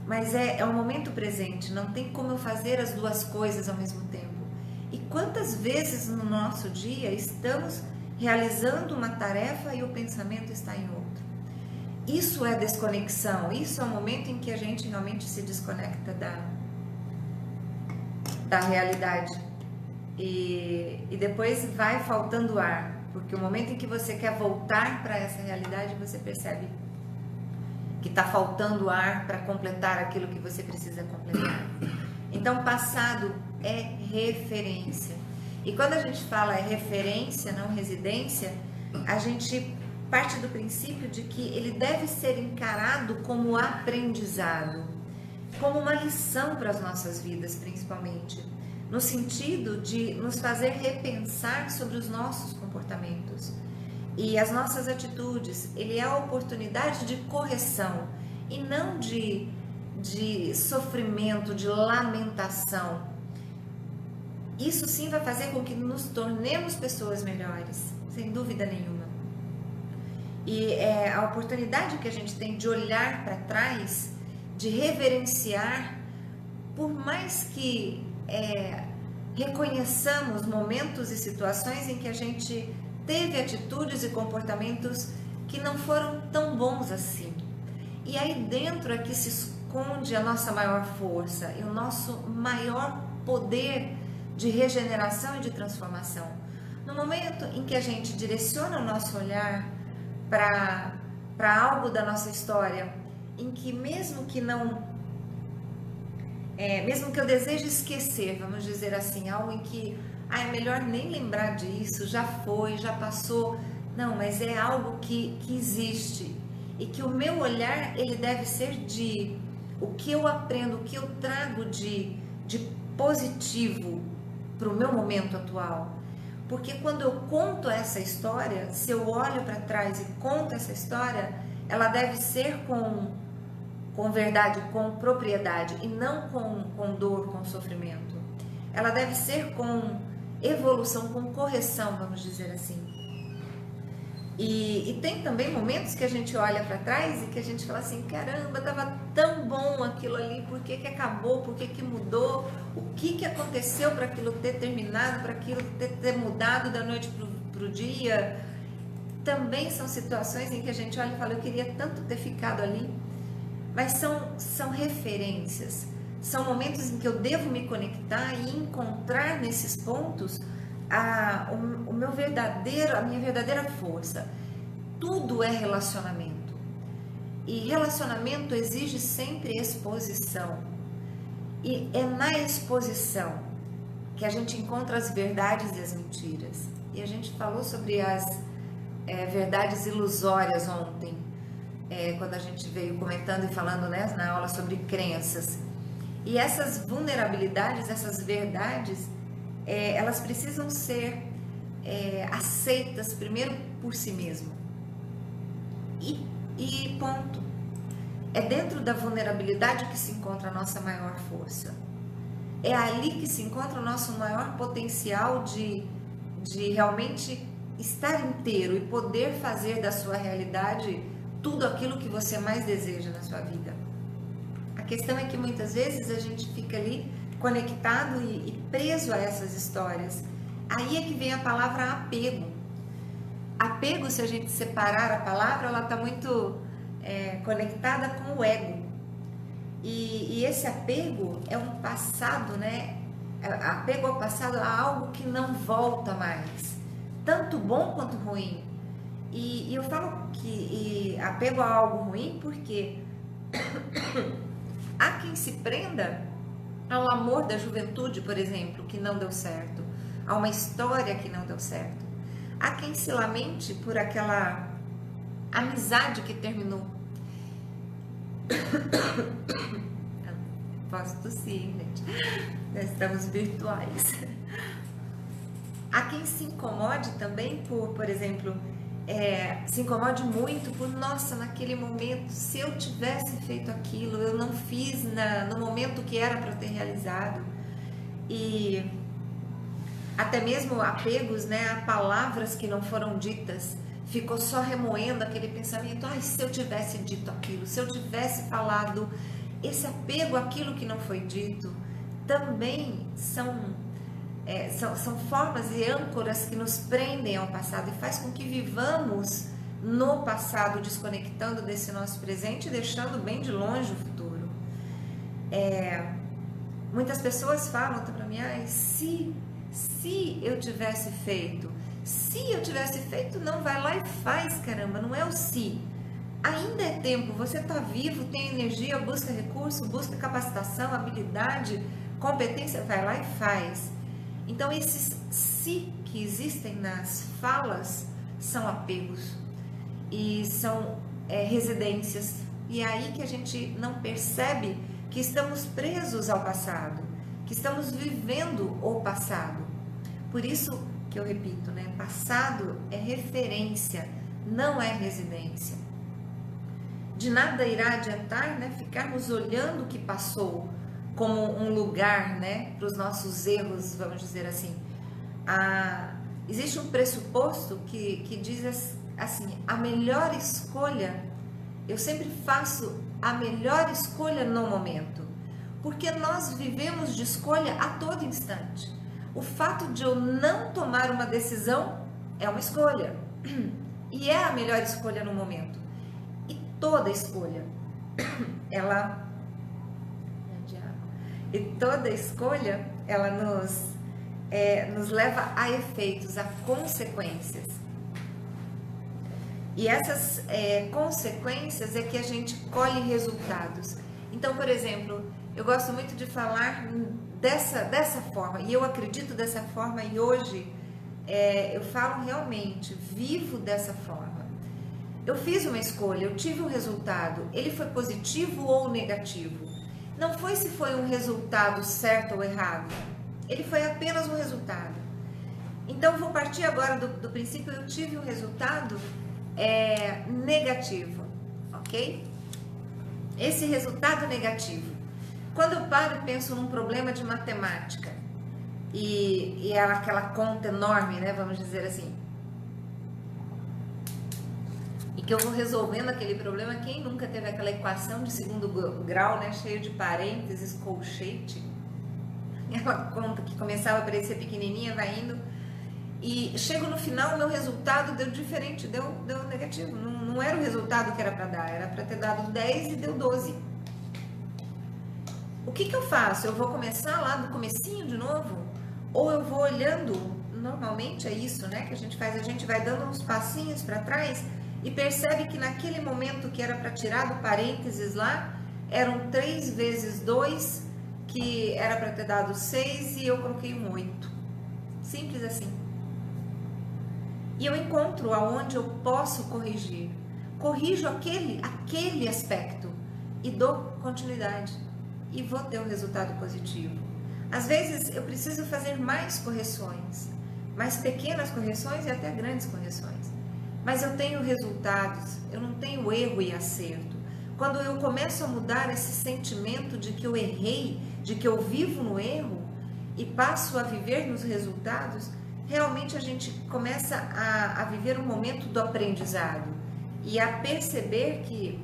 Mas é um momento presente, não tem como eu fazer as duas coisas ao mesmo tempo. E quantas vezes no nosso dia estamos realizando uma tarefa e o pensamento está em outra? Isso é desconexão, isso é o momento em que a gente realmente se desconecta da realidade. E depois vai faltando ar, porque o momento em que você quer voltar para essa realidade, você percebe que está faltando ar para completar aquilo que você precisa completar. Então, passado é referência. E quando a gente fala é referência, não residência, a gente parte do princípio de que ele deve ser encarado como aprendizado, como uma lição para as nossas vidas, principalmente, no sentido de nos fazer repensar sobre os nossos comportamentos e as nossas atitudes. Ele é a oportunidade de correção e não de sofrimento, de lamentação. Isso sim vai fazer com que nos tornemos pessoas melhores, sem dúvida nenhuma. E é a oportunidade que a gente tem de olhar para trás, de reverenciar, por mais que reconheçamos momentos e situações em que a gente teve atitudes e comportamentos que não foram tão bons assim. E aí dentro é que se esconde a nossa maior força e o nosso maior poder de regeneração e de transformação. No momento em que a gente direciona o nosso olhar para algo da nossa história, em que mesmo que eu deseje esquecer, vamos dizer assim, algo em que é melhor nem lembrar disso, já foi, já passou, não, mas é algo que existe e que o meu olhar ele deve ser de o que eu aprendo, o que eu trago de positivo para o meu momento atual. Porque quando eu conto essa história, se eu olho para trás e conto essa história, ela deve ser com verdade, com propriedade e não com dor, com sofrimento. Ela deve ser com evolução, com correção, vamos dizer assim. E tem também momentos que a gente olha para trás e que a gente fala assim, caramba, estava tão bom aquilo ali, por que acabou, por que mudou, o que aconteceu para aquilo ter terminado, para aquilo ter mudado da noite para o dia. Também são situações em que a gente olha e fala, eu queria tanto ter ficado ali, mas são referências, são momentos em que eu devo me conectar e encontrar nesses pontos a minha verdadeira força. Tudo é relacionamento. E relacionamento exige sempre exposição. E é na exposição que a gente encontra as verdades e as mentiras. E a gente falou sobre as verdades ilusórias ontem, quando a gente veio comentando e falando, né, na aula sobre crenças. E essas vulnerabilidades, essas verdades, elas precisam ser aceitas primeiro por si mesmo. E ponto. É dentro da vulnerabilidade que se encontra a nossa maior força. É ali que se encontra o nosso maior potencial de realmente estar inteiro e poder fazer da sua realidade tudo aquilo que você mais deseja na sua vida. A questão é que muitas vezes a gente fica ali conectado e preso a essas histórias. Aí é que vem a palavra apego. Apego, se a gente separar a palavra, ela está muito conectada com o ego. E esse apego é um passado, né? Apego ao passado, a algo que não volta mais, tanto bom quanto ruim. E eu falo que apego a algo ruim porque há quem se prenda ao amor da juventude, por exemplo, que não deu certo, a uma história que não deu certo. Há quem se lamente por aquela amizade que terminou. Posso tossir, gente. Nós estamos virtuais. Há quem se incomode também por exemplo, se incomode muito por, nossa, naquele momento, se eu tivesse feito aquilo, eu não fiz no momento que era para eu ter realizado. E até mesmo apegos, né, a palavras que não foram ditas, ficou só remoendo aquele pensamento, ai, se eu tivesse dito aquilo, se eu tivesse falado. Esse apego àquilo que não foi dito também são formas e âncoras que nos prendem ao passado e faz com que vivamos no passado, desconectando desse nosso presente e deixando bem de longe o futuro. Muitas pessoas falam para mim, se eu tivesse feito, não, vai lá e faz, caramba, não é o se. Ainda é tempo, você está vivo, tem energia, busca recurso, busca capacitação, habilidade, competência, vai lá e faz. Então esses se que existem nas falas são apegos e são residências. E é aí que a gente não percebe que estamos presos ao passado, que estamos vivendo o passado. Por isso que eu repito, né? Passado é referência, não é residência. De nada irá adiantar, né, ficarmos olhando o que passou como um lugar, né, para os nossos erros, vamos dizer assim. Existe um pressuposto que diz assim, a melhor escolha, eu sempre faço a melhor escolha no momento, porque nós vivemos de escolha a todo instante. O fato de eu não tomar uma decisão é uma escolha, e é a melhor escolha no momento. Toda escolha, ela nos leva a efeitos, a consequências. E essas consequências é que a gente colhe resultados. Então, por exemplo, eu gosto muito de falar dessa forma, e eu acredito dessa forma, e hoje eu falo realmente, vivo dessa forma. Eu fiz uma escolha, eu tive um resultado, ele foi positivo ou negativo? Não foi se foi um resultado certo ou errado, ele foi apenas um resultado. Então, vou partir agora do princípio, eu tive um resultado negativo, ok? Esse resultado negativo, quando eu paro e penso num problema de matemática, e é aquela conta enorme, né, vamos dizer assim, e que eu vou resolvendo aquele problema, quem nunca teve aquela equação de segundo grau, né, cheio de parênteses, colchete, aquela conta que começava a parecer pequenininha, vai indo, e chego no final, o meu resultado deu diferente, deu negativo, não era o resultado que era para dar, era para ter dado 10 e deu 12. O que eu faço? Eu vou começar lá do comecinho de novo? Ou eu vou olhando, normalmente é isso, né, que a gente faz, a gente vai dando uns passinhos para trás e percebe que naquele momento que era para tirar do parênteses lá, eram 3 vezes 2, que era para ter dado 6 e eu coloquei um 8. Simples assim. E eu encontro aonde eu posso corrigir. Corrijo aquele aspecto e dou continuidade. E vou ter um resultado positivo. Às vezes eu preciso fazer mais correções, mais pequenas correções e até grandes correções. Mas eu tenho resultados, eu não tenho erro e acerto. Quando eu começo a mudar esse sentimento de que eu errei, de que eu vivo no erro e passo a viver nos resultados, realmente a gente começa a viver um momento do aprendizado e a perceber que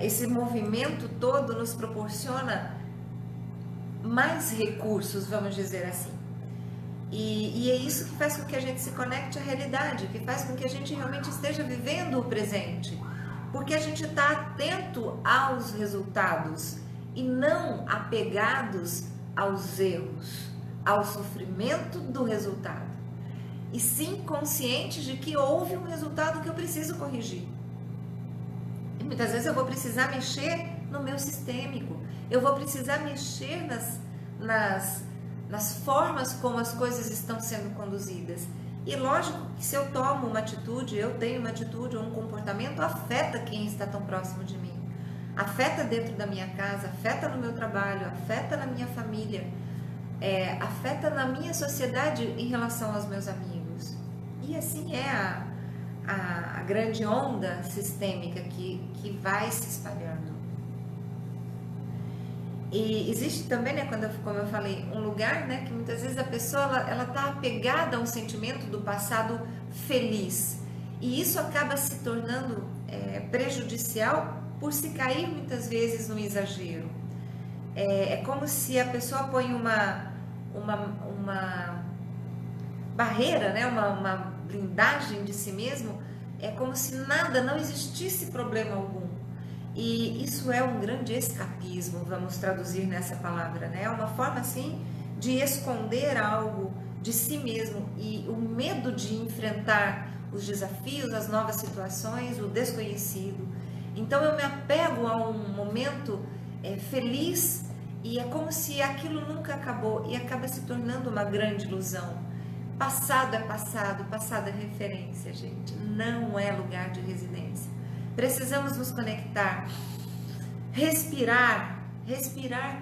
esse movimento todo nos proporciona mais recursos, vamos dizer assim. E é isso que faz com que a gente se conecte à realidade, que faz com que a gente realmente esteja vivendo o presente, porque a gente está atento aos resultados e não apegados aos erros, ao sofrimento do resultado, e sim consciente de que houve um resultado que eu preciso corrigir. E muitas vezes eu vou precisar mexer no meu sistêmico, eu vou precisar mexer nas formas como as coisas estão sendo conduzidas. E lógico que se eu tomo uma atitude, eu tenho uma atitude ou um comportamento, afeta quem está tão próximo de mim. Afeta dentro da minha casa, afeta no meu trabalho, afeta na minha família, afeta na minha sociedade em relação aos meus amigos. E assim é a grande onda sistêmica que vai se espalhando. E existe também, né, como eu falei, um lugar, né, que muitas vezes a pessoa ela está apegada a um sentimento do passado feliz, e isso acaba se tornando prejudicial por se cair muitas vezes no exagero. É como se a pessoa põe uma barreira, né, uma blindagem de si mesmo, é como se nada, não existisse problema algum. E isso é um grande escapismo, vamos traduzir nessa palavra, né? É uma forma, assim, de esconder algo de si mesmo e o medo de enfrentar os desafios, as novas situações, o desconhecido. Então, eu me apego a um momento feliz e é como se aquilo nunca acabou e acaba se tornando uma grande ilusão. Passado é passado, passado é referência, gente, não é lugar de residência. Precisamos nos conectar, respirar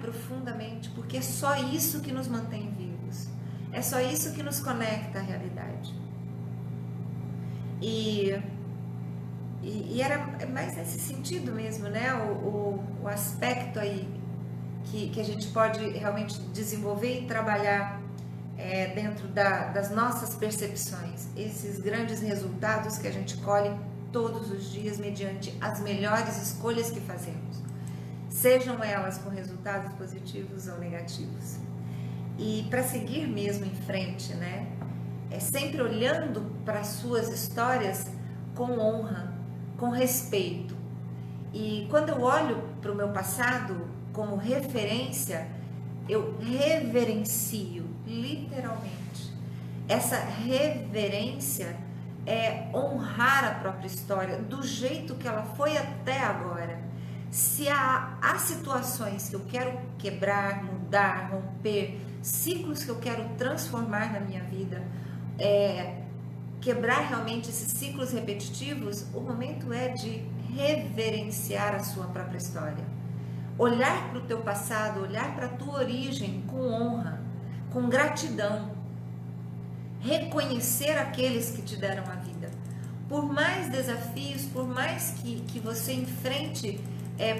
profundamente, porque é só isso que nos mantém vivos, é só isso que nos conecta à realidade. E era mais nesse sentido mesmo, né? O aspecto aí que a gente pode realmente desenvolver e trabalhar dentro das nossas percepções, esses grandes resultados que a gente colhe todos os dias mediante as melhores escolhas que fazemos, sejam elas com resultados positivos ou negativos. E para seguir mesmo em frente, né, sempre olhando para as suas histórias com honra, com respeito. E quando eu olho para o meu passado como referência, eu reverencio, literalmente. Essa reverência é honrar a própria história do jeito que ela foi até agora. Se há situações que eu quero quebrar, mudar, romper, ciclos que eu quero transformar na minha vida, quebrar realmente esses ciclos repetitivos, o momento é de reverenciar a sua própria história. Olhar para o teu passado, olhar para a tua origem com honra, com gratidão. reconhecer aqueles que te deram a vida. Por mais desafios, por mais que você enfrente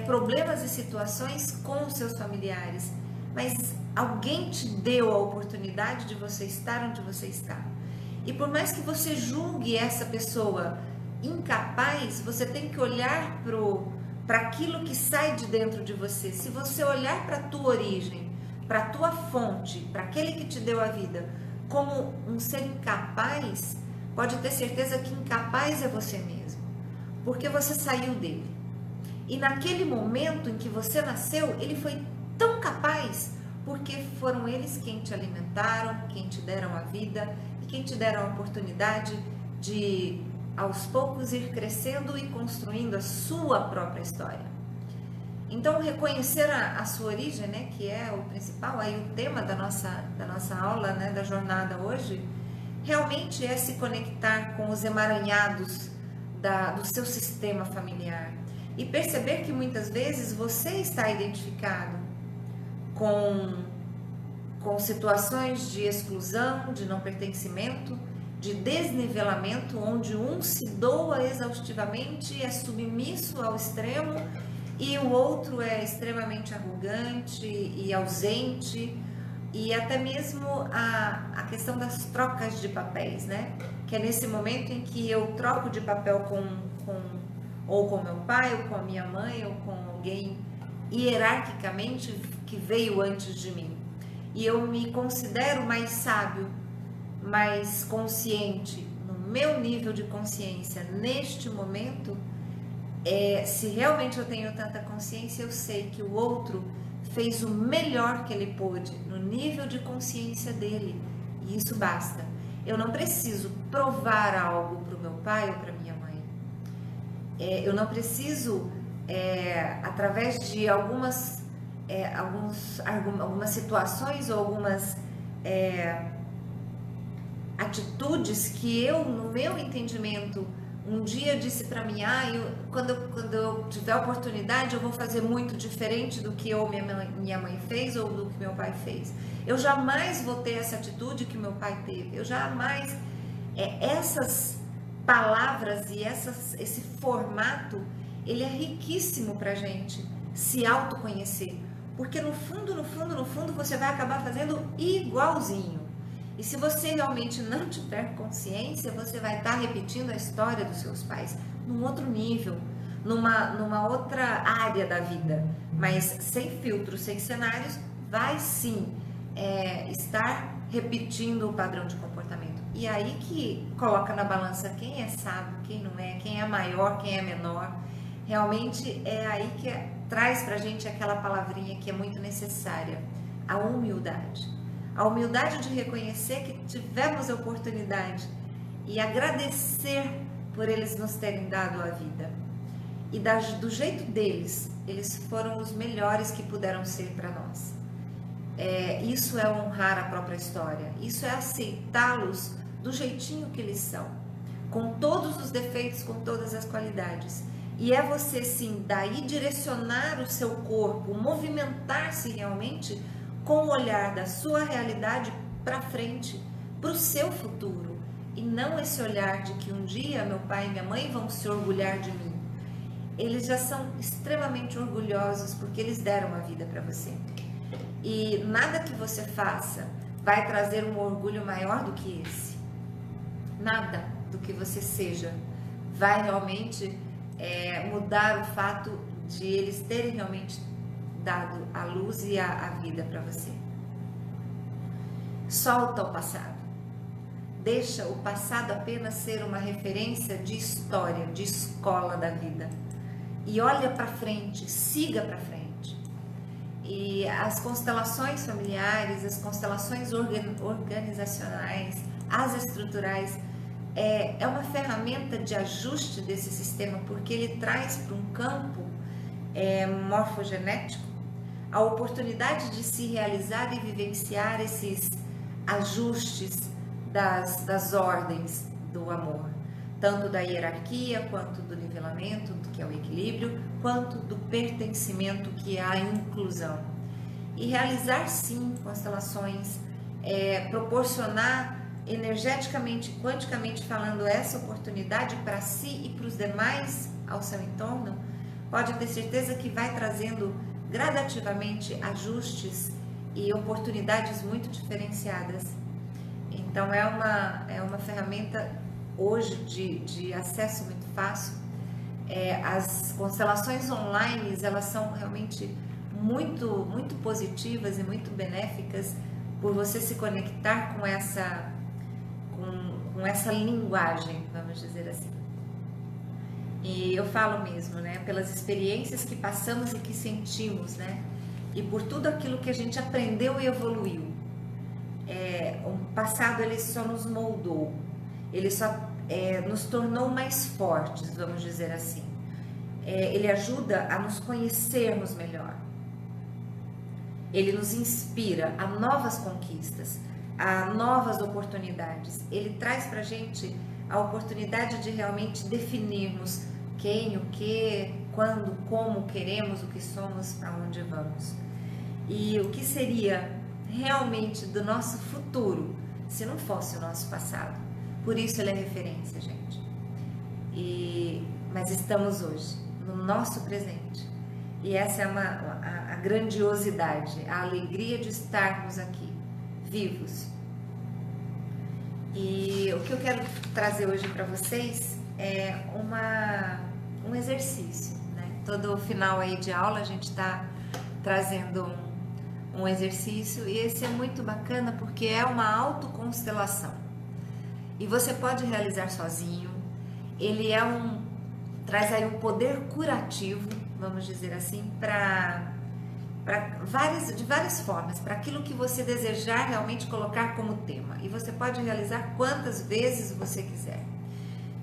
problemas e situações com os seus familiares, mas alguém te deu a oportunidade de você estar onde você está. E por mais que você julgue essa pessoa incapaz, você tem que olhar para aquilo que sai de dentro de você. Se você olhar para a tua origem, para a tua fonte, para aquele que te deu a vida, como um ser incapaz, pode ter certeza que incapaz é você mesmo, porque você saiu dele. E naquele momento em que você nasceu, ele foi tão capaz, porque foram eles quem te alimentaram, quem te deram a vida e quem te deram a oportunidade de, aos poucos, ir crescendo e construindo a sua própria história. Então, reconhecer a sua origem, né, que é o principal, aí o tema da nossa aula, né, da jornada hoje, realmente é se conectar com os emaranhados do seu sistema familiar e perceber que muitas vezes você está identificado com situações de exclusão, de não pertencimento, de desnivelamento, onde um se doa exaustivamente, é submisso ao extremo, e o outro é extremamente arrogante e ausente, e até mesmo a questão das trocas de papéis, né? Que é nesse momento em que eu troco de papel ou com meu pai, ou com a minha mãe, ou com alguém hierarquicamente que veio antes de mim. E eu me considero mais sábio, mais consciente, no meu nível de consciência, neste momento. Se realmente eu tenho tanta consciência, eu sei que o outro fez o melhor que ele pôde no nível de consciência dele, e isso basta. Eu não preciso provar algo para o meu pai ou para minha mãe. Eu não preciso, através de algumas situações ou algumas atitudes que eu, no meu entendimento, um dia disse para mim, quando eu tiver oportunidade eu vou fazer muito diferente do que minha mãe fez ou do que meu pai fez. Eu jamais vou ter essa atitude que meu pai teve. Eu jamais... essas palavras e esse formato, ele é riquíssimo para a gente se autoconhecer. Porque no fundo, você vai acabar fazendo igualzinho. E se você realmente não tiver consciência, você vai estar repetindo a história dos seus pais num outro nível, numa outra área da vida, mas sem filtros, sem cenários, vai sim estar repetindo o padrão de comportamento. E aí que coloca na balança quem é sábio, quem não é, quem é maior, quem é menor. Realmente é aí que traz pra gente aquela palavrinha que é muito necessária, a humildade. A humildade de reconhecer que tivemos a oportunidade e agradecer por eles nos terem dado a vida. E do jeito deles, eles foram os melhores que puderam ser para nós. Isso é honrar a própria história, isso é aceitá-los do jeitinho que eles são, com todos os defeitos, com todas as qualidades. E é você sim, daí direcionar o seu corpo, movimentar-se realmente com o olhar da sua realidade para frente, para o seu futuro, e não esse olhar de que um dia meu pai e minha mãe vão se orgulhar de mim. Eles já são extremamente orgulhosos porque eles deram a vida para você. E nada que você faça vai trazer um orgulho maior do que esse. Nada do que você seja vai realmente mudar o fato de eles terem realmente dado a luz e a vida para você. Solta o passado. Deixa o passado apenas ser uma referência de história, de escola da vida. E olha para frente, siga para frente. E as constelações familiares, as constelações organizacionais, as estruturais, é uma ferramenta de ajuste desse sistema, porque ele traz para um campo morfogenético a oportunidade de se realizar e vivenciar esses ajustes das ordens do amor, tanto da hierarquia, quanto do nivelamento, que é o equilíbrio, quanto do pertencimento, que é a inclusão. E realizar sim constelações, proporcionar energeticamente, quanticamente falando, essa oportunidade para si e para os demais ao seu entorno, pode ter certeza que vai trazendo gradativamente ajustes e oportunidades muito diferenciadas. Então é uma ferramenta hoje de acesso muito fácil. As constelações online, elas são realmente muito positivas e muito benéficas por você se conectar com essa linguagem, vamos dizer assim. E eu falo mesmo, né, pelas experiências que passamos e que sentimos, né, e por tudo aquilo que a gente aprendeu e evoluiu. O passado, ele só nos moldou, ele só nos tornou mais fortes, vamos dizer assim. Ele ajuda a nos conhecermos melhor. Ele nos inspira a novas conquistas, a novas oportunidades. Ele traz pra gente a oportunidade de realmente definirmos quem, o que, quando, como queremos, o que somos, para onde vamos. E o que seria realmente do nosso futuro se não fosse o nosso passado. Por isso ele é referência, gente. Mas estamos hoje, no nosso presente. E essa é a grandiosidade, a alegria de estarmos aqui, vivos. E o que eu quero trazer hoje para vocês é um exercício, né? Todo final aí de aula a gente está trazendo um exercício, e esse é muito bacana porque é uma autoconstelação. E você pode realizar sozinho. Ele traz aí um poder curativo, vamos dizer assim, de várias formas, para aquilo que você desejar realmente colocar como tema. E você pode realizar quantas vezes você quiser.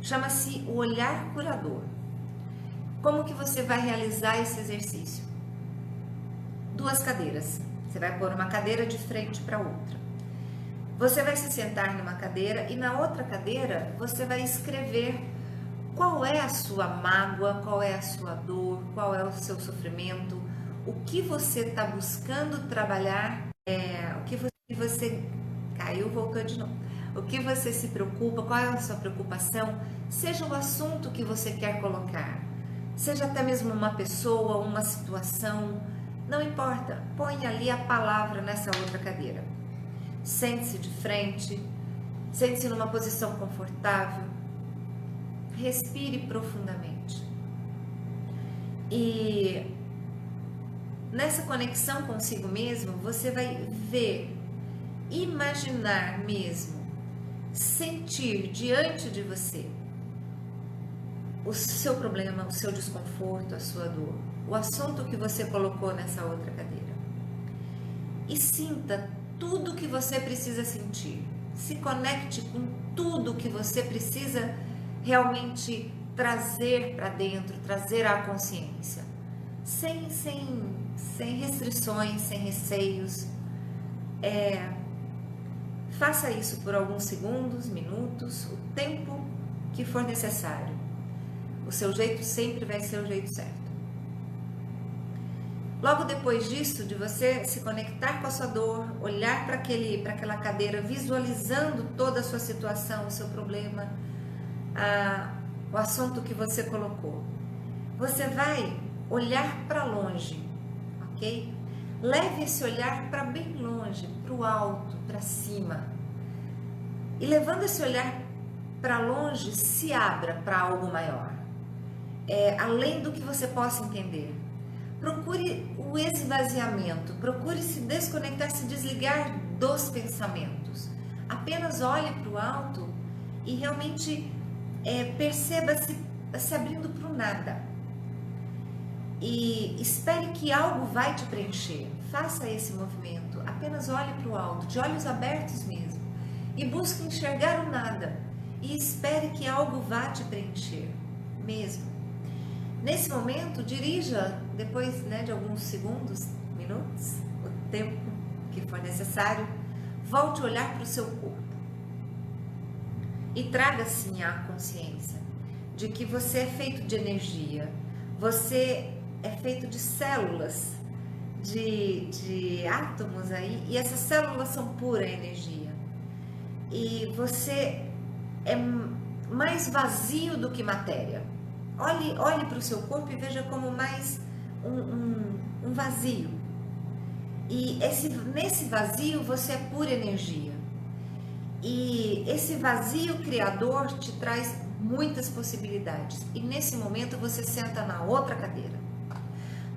Chama-se o olhar curador. Como que você vai realizar esse exercício? 2 cadeiras. Você vai pôr uma cadeira de frente para outra. Você vai se sentar numa cadeira e na outra cadeira você vai escrever qual é a sua mágoa, qual é a sua dor, qual é o seu sofrimento, o que você está buscando trabalhar, o que você caiu, voltou de novo. O que você se preocupa, qual é a sua preocupação, seja o assunto que você quer colocar, seja até mesmo uma pessoa, uma situação, não importa, põe ali a palavra nessa outra cadeira. Sente-se de frente, sente-se numa posição confortável, respire profundamente. E nessa conexão consigo mesmo, você vai ver, imaginar mesmo, sentir diante de você o seu problema, o seu desconforto, a sua dor, o assunto que você colocou nessa outra cadeira. E sinta tudo que você precisa sentir. Se conecte com tudo que você precisa realmente trazer para dentro, trazer à consciência. Sem restrições, sem receios. Faça isso por alguns segundos, minutos, o tempo que for necessário. O seu jeito sempre vai ser o jeito certo. Logo depois disso, de você se conectar com a sua dor, olhar para aquela cadeira, visualizando toda a sua situação, o seu problema, o assunto que você colocou, você vai olhar para longe, ok? Leve esse olhar para bem longe, para o alto, para cima. E levando esse olhar para longe, se abra para algo maior, além do que você possa entender. Procure o esvaziamento, procure se desconectar, se desligar dos pensamentos. Apenas olhe para o alto e realmente perceba-se se abrindo para o nada. E espere que algo vai te preencher. Faça esse movimento, apenas olhe para o alto, de olhos abertos mesmo. E busque enxergar o nada. E espere que algo vá te preencher, mesmo. Nesse momento, dirija, depois de alguns segundos, minutos, o tempo que for necessário, volte a olhar para o seu corpo. E traga sim a consciência de que você é feito de energia, você é feito de células, de átomos aí, e essas células são pura energia. e você é mais vazio do que matéria. Olhe para o seu corpo e veja como mais um vazio. E nesse vazio você é pura energia. E esse vazio criador te traz muitas possibilidades. E nesse momento você senta na outra cadeira.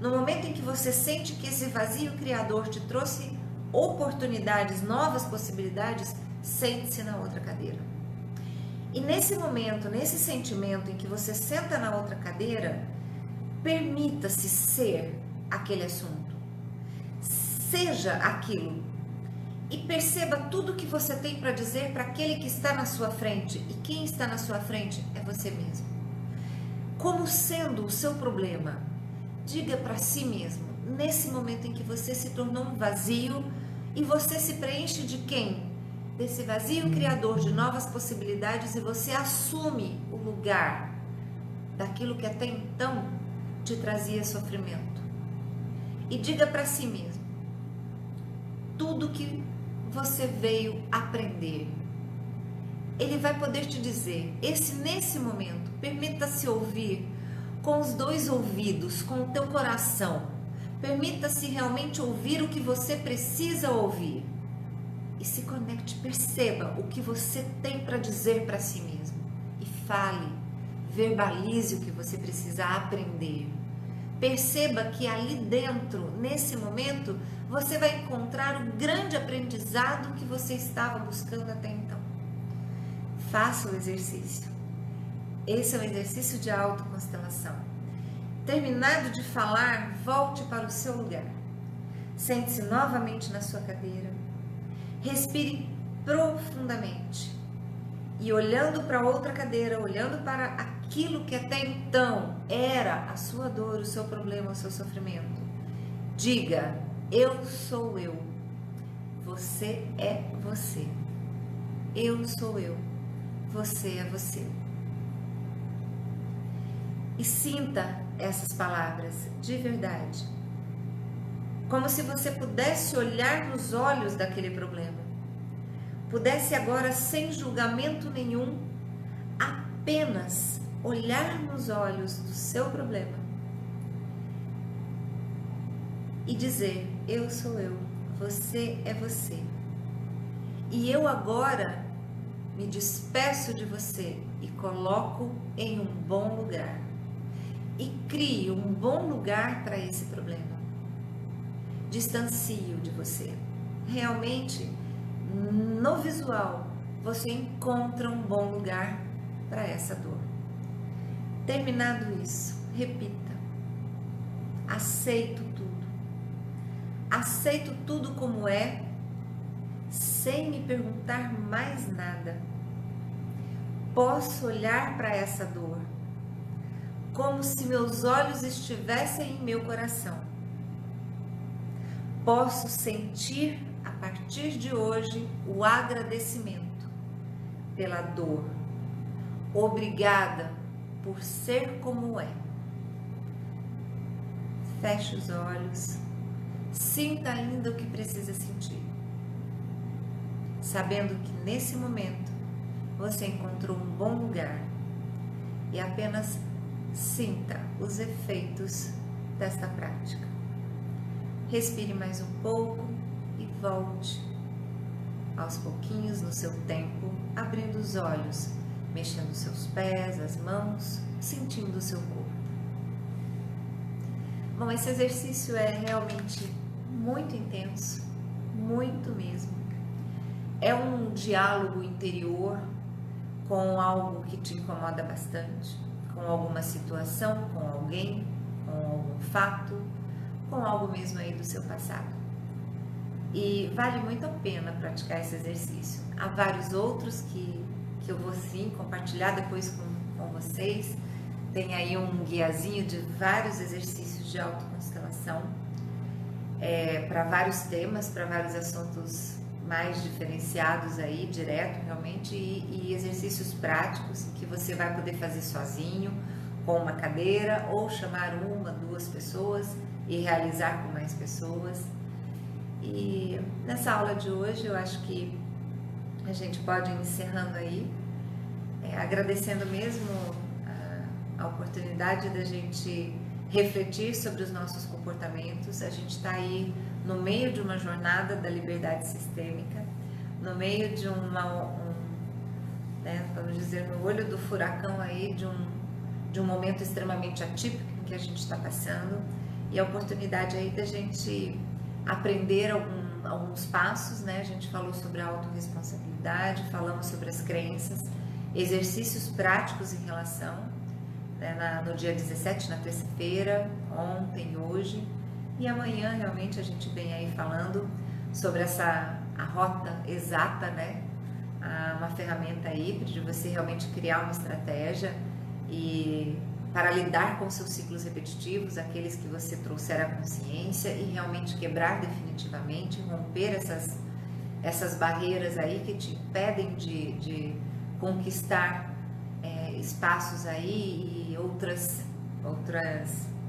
No momento em que você sente que esse vazio criador te trouxe oportunidades, novas possibilidades, sente-se na outra cadeira. E nesse momento, nesse sentimento em que você senta na outra cadeira, permita-se ser aquele assunto. Seja aquilo. E perceba tudo que você tem para dizer para aquele que está na sua frente. E quem está na sua frente é você mesmo. Como sendo o seu problema, diga para si mesmo, nesse momento em que você se tornou um vazio e você se preenche de quem? Desse vazio criador de novas possibilidades, e você assume o lugar daquilo que até então te trazia sofrimento. E diga para si mesmo, tudo que você veio aprender, ele vai poder te dizer, nesse momento, permita-se ouvir com os dois ouvidos, com o teu coração, permita-se realmente ouvir o que você precisa ouvir. E se conecte, perceba o que você tem para dizer para si mesmo. E fale, verbalize o que você precisa aprender. Perceba que ali dentro, nesse momento, você vai encontrar o grande aprendizado que você estava buscando até então. Faça o exercício. Esse é um exercício de autoconstelação. Terminado de falar, volte para o seu lugar. Sente-se novamente na sua cadeira. Respire profundamente e, olhando para outra cadeira, olhando para aquilo que até então era a sua dor, o seu problema, o seu sofrimento, diga: eu sou eu, você é você, eu sou eu, você é você. E sinta essas palavras de verdade, como se você pudesse olhar nos olhos daquele problema, pudesse agora, sem julgamento nenhum, apenas olhar nos olhos do seu problema e dizer: eu sou eu, você é você. E eu agora me despeço de você e coloco em um bom lugar. E crie um bom lugar para esse problema. Distancie-o de você. Realmente, no visual, você encontra um bom lugar para essa dor. Terminado isso, repita: aceito tudo. Aceito tudo como é, sem me perguntar mais nada. Posso olhar para essa dor como se meus olhos estivessem em meu coração. Posso sentir, a partir de hoje, o agradecimento pela dor. Obrigada por ser como é. Feche os olhos. Sinta ainda o que precisa sentir, sabendo que nesse momento você encontrou um bom lugar, e apenas sinta os efeitos desta prática. Respire mais um pouco e volte aos pouquinhos, no seu tempo, abrindo os olhos, mexendo os seus pés, as mãos, sentindo o seu corpo. Bom, esse exercício é realmente muito intenso, muito mesmo. É um diálogo interior com algo que te incomoda bastante, com alguma situação, com alguém, com algum fato, com algo mesmo aí do seu passado. E vale muito a pena praticar esse exercício. Há vários outros que eu vou sim compartilhar depois com vocês. Tem aí um guiazinho de vários exercícios de autoconstelação, para vários temas, para vários assuntos mais diferenciados aí, direto realmente, e exercícios práticos que você vai poder fazer sozinho, com uma cadeira, ou chamar uma, duas pessoas e realizar com mais pessoas. E nessa aula de hoje eu acho que a gente pode ir encerrando aí, agradecendo mesmo a oportunidade da gente refletir sobre os nossos comportamentos. A gente está aí no meio de uma jornada da liberdade sistêmica, no meio de vamos dizer, no olho do furacão aí de um momento extremamente atípico em que a gente está passando, e a oportunidade aí da gente aprender alguns passos, né? A gente falou sobre a autorresponsabilidade, falamos sobre as crenças, exercícios práticos em relação, né, no dia 17, na terça-feira, ontem, hoje, e amanhã realmente a gente vem aí falando sobre a rota exata, né? Uma ferramenta aí de você realmente criar uma estratégia e para lidar com seus ciclos repetitivos, aqueles que você trouxer à consciência, e realmente quebrar definitivamente, romper essas barreiras aí que te impedem de conquistar espaços aí e outras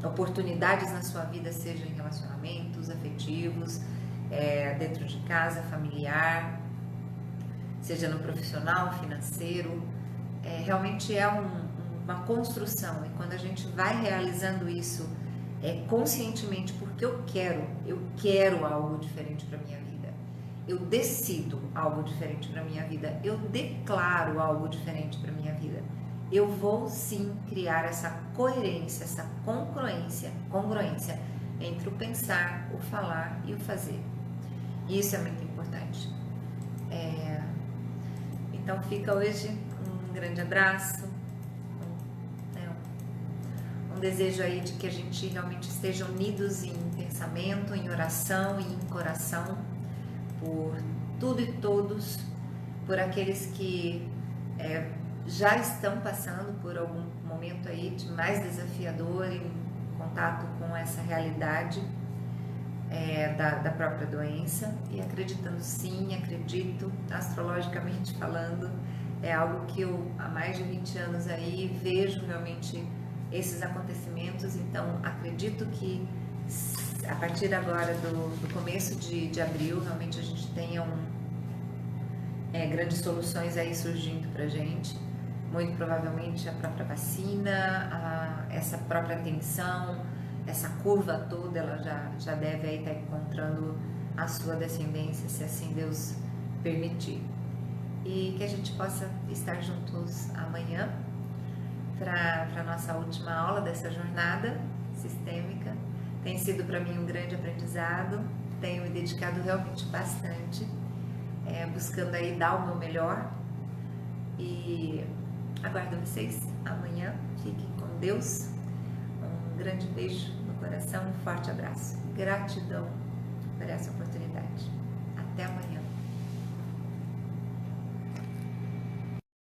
oportunidades na sua vida, seja em relacionamentos afetivos, dentro de casa, familiar, seja no profissional, financeiro. Realmente é uma construção, e quando a gente vai realizando isso conscientemente, porque eu quero algo diferente para minha vida, eu decido algo diferente para minha vida, eu declaro algo diferente para minha vida, eu vou sim criar essa coerência, essa congruência entre o pensar, o falar e o fazer. Isso é muito importante. Então fica hoje um grande abraço, um desejo aí de que a gente realmente esteja unidos em pensamento, em oração e em coração, por tudo e todos, por aqueles que já estão passando por algum momento aí de mais desafiador em contato com essa realidade da própria doença, e acreditando sim, acredito, astrologicamente falando, é algo que eu há mais de 20 anos aí vejo realmente esses acontecimentos. Então acredito que a partir agora do começo de abril realmente a gente tenha grandes soluções aí surgindo pra gente, muito provavelmente a própria vacina, essa própria atenção, essa curva toda, ela já deve aí estar encontrando a sua descendência, se assim Deus permitir. E que a gente possa estar juntos amanhã para a nossa última aula dessa jornada sistêmica. Tem sido para mim um grande aprendizado, tenho me dedicado realmente bastante, buscando aí dar o meu melhor, e aguardo vocês amanhã. Fiquem com Deus, um grande beijo no coração, um forte abraço, gratidão por essa oportunidade.